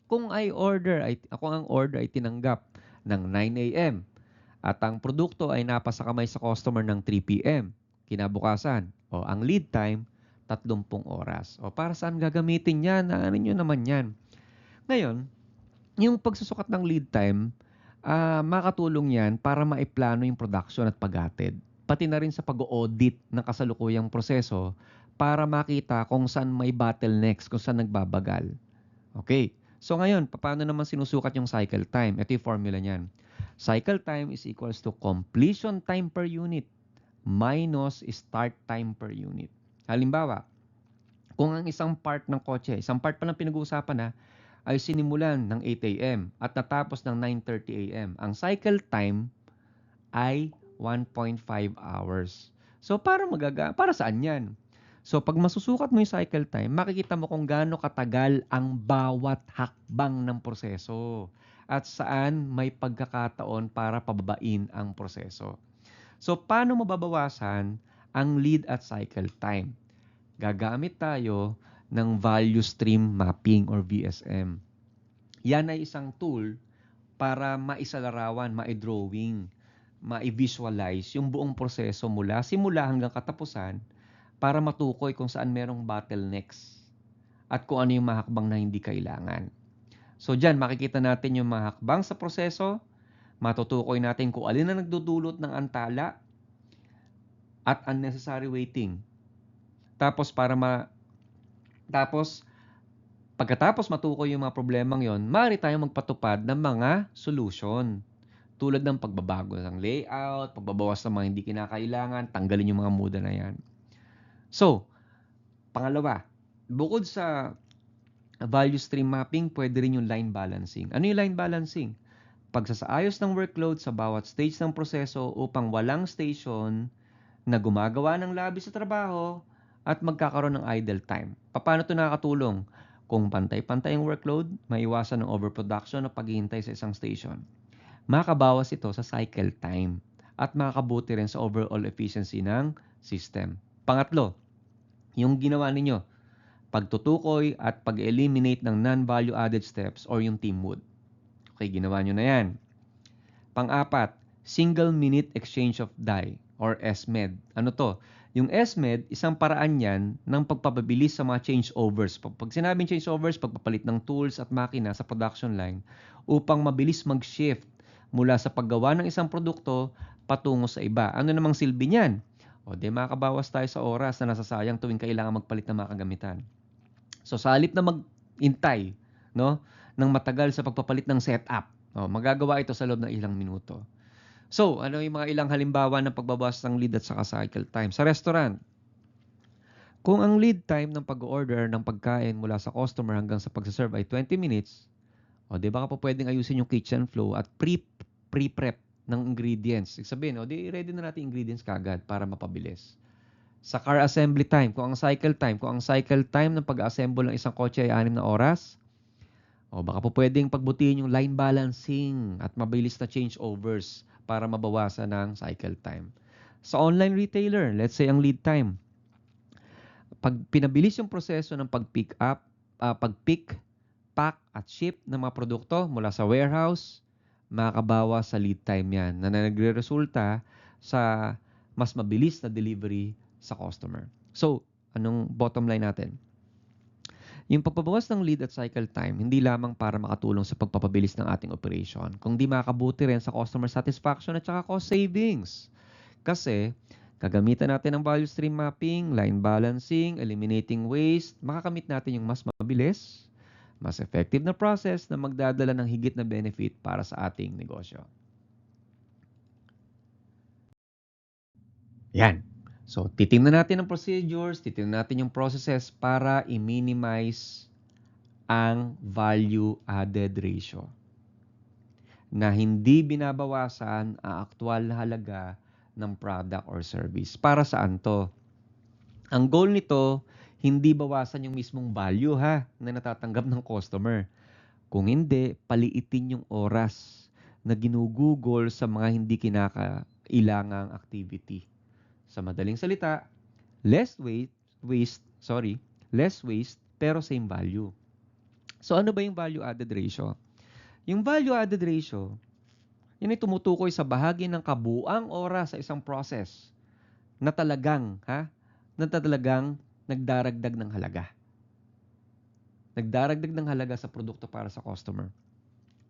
kung ang order ay tinanggap ng 9 a.m. at ang produkto ay napasa kamay sa customer ng 3 p.m. kinabukasan, ang lead time 30 oras. Para saan gagamitin yan? Ano nyo naman yan? Ngayon, yung pagsusukat ng lead time, makatulong yan para maiplano yung production at paghatid. Pati na rin sa pag-audit ng kasalukuyang proseso para makita kung saan may bottlenecks, kung saan nagbabagal. Okay. So ngayon, paano naman sinusukat yung cycle time? Ito yung formula niyan. Cycle time is equals to completion time per unit minus start time per unit. Halimbawa, kung ang isang part ng kotse, isang part pa lang pinag-uusapan na, ay sinimulan ng 8 a.m. at natapos ng 9:30 a.m. Ang cycle time ay 1.5 hours. So, para saan yan? So, pag masusukat mo yung cycle time, makikita mo kung gaano katagal ang bawat hakbang ng proseso at saan may pagkakataon para pababain ang proseso. So, paano mababawasan ang lead at cycle time? Gagamit tayo ng value stream mapping or VSM. Yan ay isang tool para maisalarawan, maidrawing, ma-visualize yung buong proseso mula simula hanggang katapusan para matukoy kung saan merong bottlenecks at kung ano yung mga hakbang na hindi kailangan. So dyan, makikita natin yung mga hakbang sa proseso, matutukoy natin kung alin na nagdudulot ng antala at unnecessary waiting. Tapos pagkatapos matukoy yung mga problemang yon, maaari tayong magpatupad ng mga solution. Tulad ng pagbabago ng layout, pagbabawas ng mga hindi kinakailangan, tanggalin yung mga muda na yan. So, pangalawa, bukod sa value stream mapping, pwede rin yung line balancing. Ano yung line balancing? Pagsasaayos ng workload sa bawat stage ng proseso upang walang station na gumagawa ng labi sa trabaho at magkakaroon ng idle time. Paano ito nakakatulong? Kung pantay-pantay ang workload, maiwasan ng overproduction o paghihintay sa isang station. Makabawas ito sa cycle time at makakabuti rin sa overall efficiency ng system. Pangatlo, yung ginawa ninyo, pagtutukoy at pag-eliminate ng non-value added steps or yung teamwood. Okay, ginawa nyo na yan. Pang-apat, single minute exchange of die or SMED. Ano to? Yung SMED, isang paraan yan ng pagpapabilis sa mga changeovers. Pag sinabing changeovers, pagpapalit ng tools at makina sa production line upang mabilis mag-shift mula sa paggawa ng isang produkto patungo sa iba. Ano namang silbi niyan? Makabawas tayo sa oras na nasasayang tuwing kailangan magpalit ng mga kagamitan. So, sa halip na mag-intay, no, ng matagal sa pagpapalit ng setup, magagawa ito sa loob ng ilang minuto. So, ano yung mga ilang halimbawa ng pagbabawas ng lead at saka cycle time? Sa restaurant, kung ang lead time ng pag-order ng pagkain mula sa customer hanggang sa pagsaserve ay 20 minutes, baka po pwedeng ayusin yung kitchen flow at pre-prep ng ingredients. Sabihin, ready na natin ingredients kagad para mapabilis. Sa car assembly time, kung ang cycle time ng pag-assemble ng isang kotse ay 6 na oras, baka po pwedeng pagbutihin yung line balancing at mabilis na changeovers para mabawasan ng cycle time. Sa online retailer, let's say ang lead time, pag pinabilis yung proseso ng pag-pick, pack at ship ng mga produkto mula sa warehouse, makakabawas sa lead time yan na nagre-resulta sa mas mabilis na delivery sa customer. So, anong bottom line natin? Yung pagbabawas ng lead at cycle time, hindi lamang para makatulong sa pagpapabilis ng ating operation, kundi makakabuti rin sa customer satisfaction at saka cost savings. Kasi, gagamitan natin ng value stream mapping, line balancing, eliminating waste, makakamit natin yung mas mabilis, mas effective na process na magdadala ng higit na benefit para sa ating negosyo. Yan. So, titingnan natin ang procedures, titingnan natin yung processes para i-minimize ang value added ratio na hindi binabawasan ang aktual na halaga ng product or service. Para saan to? Ang goal nito, hindi bawasan yung mismong value na natatanggap ng customer. Kung hindi, paliitin yung oras na ginugugol sa mga hindi kinakailangang activity. Sa madaling salita, less less waste pero same value. So ano ba yung value added ratio? Yung value added ratio, yun ay tumutukoy sa bahagi ng kabuang oras sa isang process na talagang nagdaragdag ng halaga. Nagdaragdag ng halaga sa produkto para sa customer.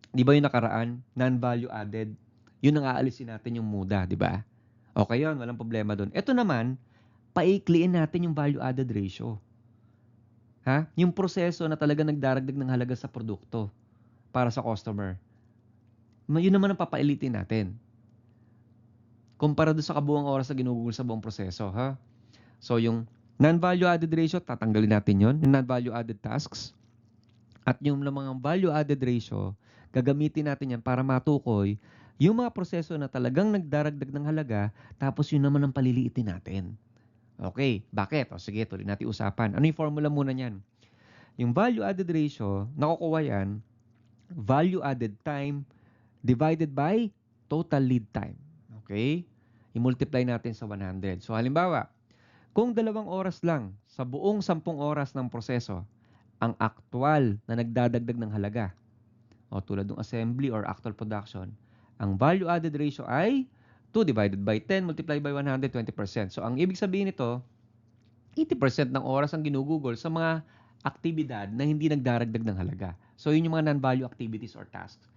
Di ba yung nakaraan, non-value added, yun ang aalisin natin yung muda, di ba? Okay yun, walang problema doon. Ito naman, paikliin natin yung value added ratio. Yung proseso na talaga nagdaragdag ng halaga sa produkto para sa customer. Yun naman ang papailitin natin. Kumpara doon sa kabuang oras na ginugugol sa buong proseso, So, yung non-value added ratio, tatanggalin natin yon, yung non-value added tasks. At yung mga value added ratio, gagamitin natin yan para matukoy yung mga proseso na talagang nagdaragdag ng halaga, tapos yun naman ang paliliitin natin. Okay, bakit? O sige, tuloy natin usapan. Ano yung formula muna niyan? Yung value added ratio, nakukuha yan, value added time divided by total lead time. Okay? I-multiply natin sa 100. So halimbawa, kung 2 oras lang sa buong 10 oras ng proseso, ang aktwal na nagdadagdag ng halaga, o tulad ng assembly or actual production, ang value added ratio ay 2 divided by 10 multiplied by 100, 20%. So ang ibig sabihin nito, 80% ng oras ang ginugugol sa mga aktibidad na hindi nagdaragdag ng halaga. So yun yung mga non-value activities or tasks.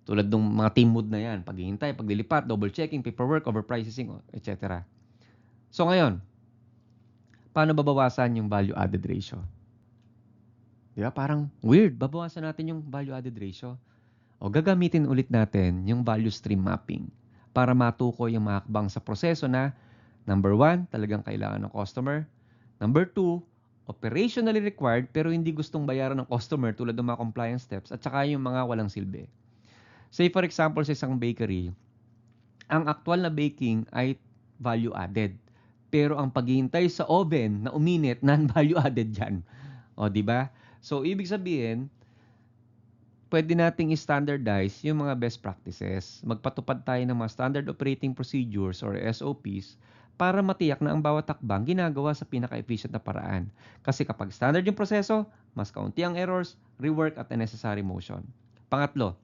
Tulad ng mga team mood na yan, paghihintay, paglilipat, double checking, paperwork, overpricing, etc. So ngayon, paano babawasan yung value added ratio? Di ba? Parang weird. Babawasan natin yung value added ratio. O gagamitin ulit natin yung value stream mapping para matukoy yung mga hakbang sa proseso na number 1, talagang kailangan ng customer. Number 2, operationally required pero hindi gustong bayaran ng customer tulad ng mga compliance steps at saka yung mga walang silbi. Say for example sa isang bakery, ang actual na baking ay value added. Pero ang paghihintay sa oven na uminit, non-value added yan. O, di ba? So, ibig sabihin, pwede nating i-standardize yung mga best practices. Magpatupad tayo ng mga standard operating procedures or SOPs para matiyak na ang bawat takbang ginagawa sa pinaka-efficient na paraan. Kasi kapag standard yung proseso, mas kaunti ang errors, rework at unnecessary motion. Pangatlo,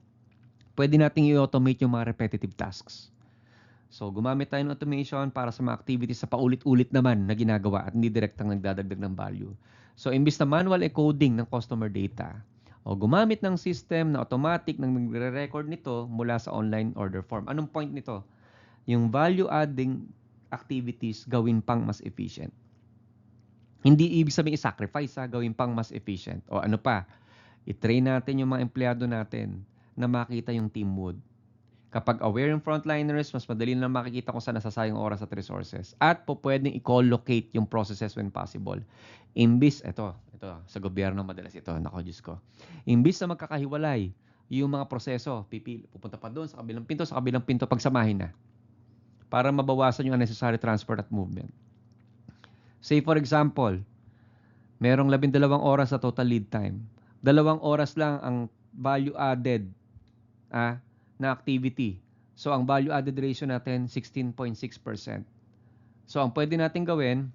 pwede nating i-automate yung mga repetitive tasks. So, gumamit tayo ng automation para sa mga activities sa paulit-ulit naman na ginagawa at hindi direktang nagdadagdag ng value. So, imbis na manual encoding ng customer data, o gumamit ng system na automatic nang nagre-record nito mula sa online order form. Anong point nito? Yung value-adding activities gawin pang mas efficient. Hindi ibig sabihin i-sacrifice, gawin pang mas efficient. O ano pa? I-train natin yung mga empleyado natin na makita yung team mood. Kapag aware yung frontliners, mas madali na makikita kung saan nasasayang oras at resources. At po pwedeng i-collocate yung processes when possible. Imbis, ito, sa gobyerno madalas ito, nako Diyos ko. Imbis na magkakahiwalay yung mga proseso, pupunta pa doon sa kabilang pinto, pagsamahin na. Para mabawasan yung unnecessary transport at movement. Say for example, merong 12 oras sa total lead time. 2 oras lang ang value added na activity. So, ang value added ratio natin, 16.6%. So, ang pwede natin gawin,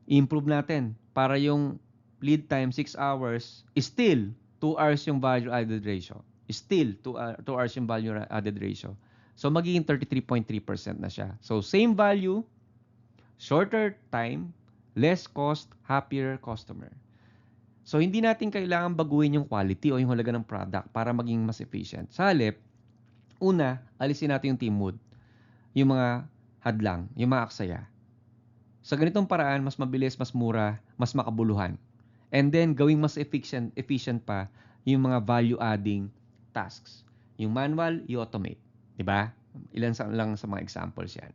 i-improve natin para yung lead time 6 hours, still 2 hours yung value added ratio. Still 2 hours yung value added ratio. So, magiging 33.3% na siya. So, same value, shorter time, less cost, happier customer. So, hindi natin kailangan baguhin yung quality o yung halaga ng product para maging mas efficient. Sa halip, una, alisin natin yung team mood, yung mga hadlang, yung mga aksaya. Sa ganitong paraan, mas mabilis, mas mura, mas makabuluhan. And then, gawing mas efficient pa yung mga value-adding tasks. Yung manual, i-automate. Diba? Ilan lang sa mga examples yan.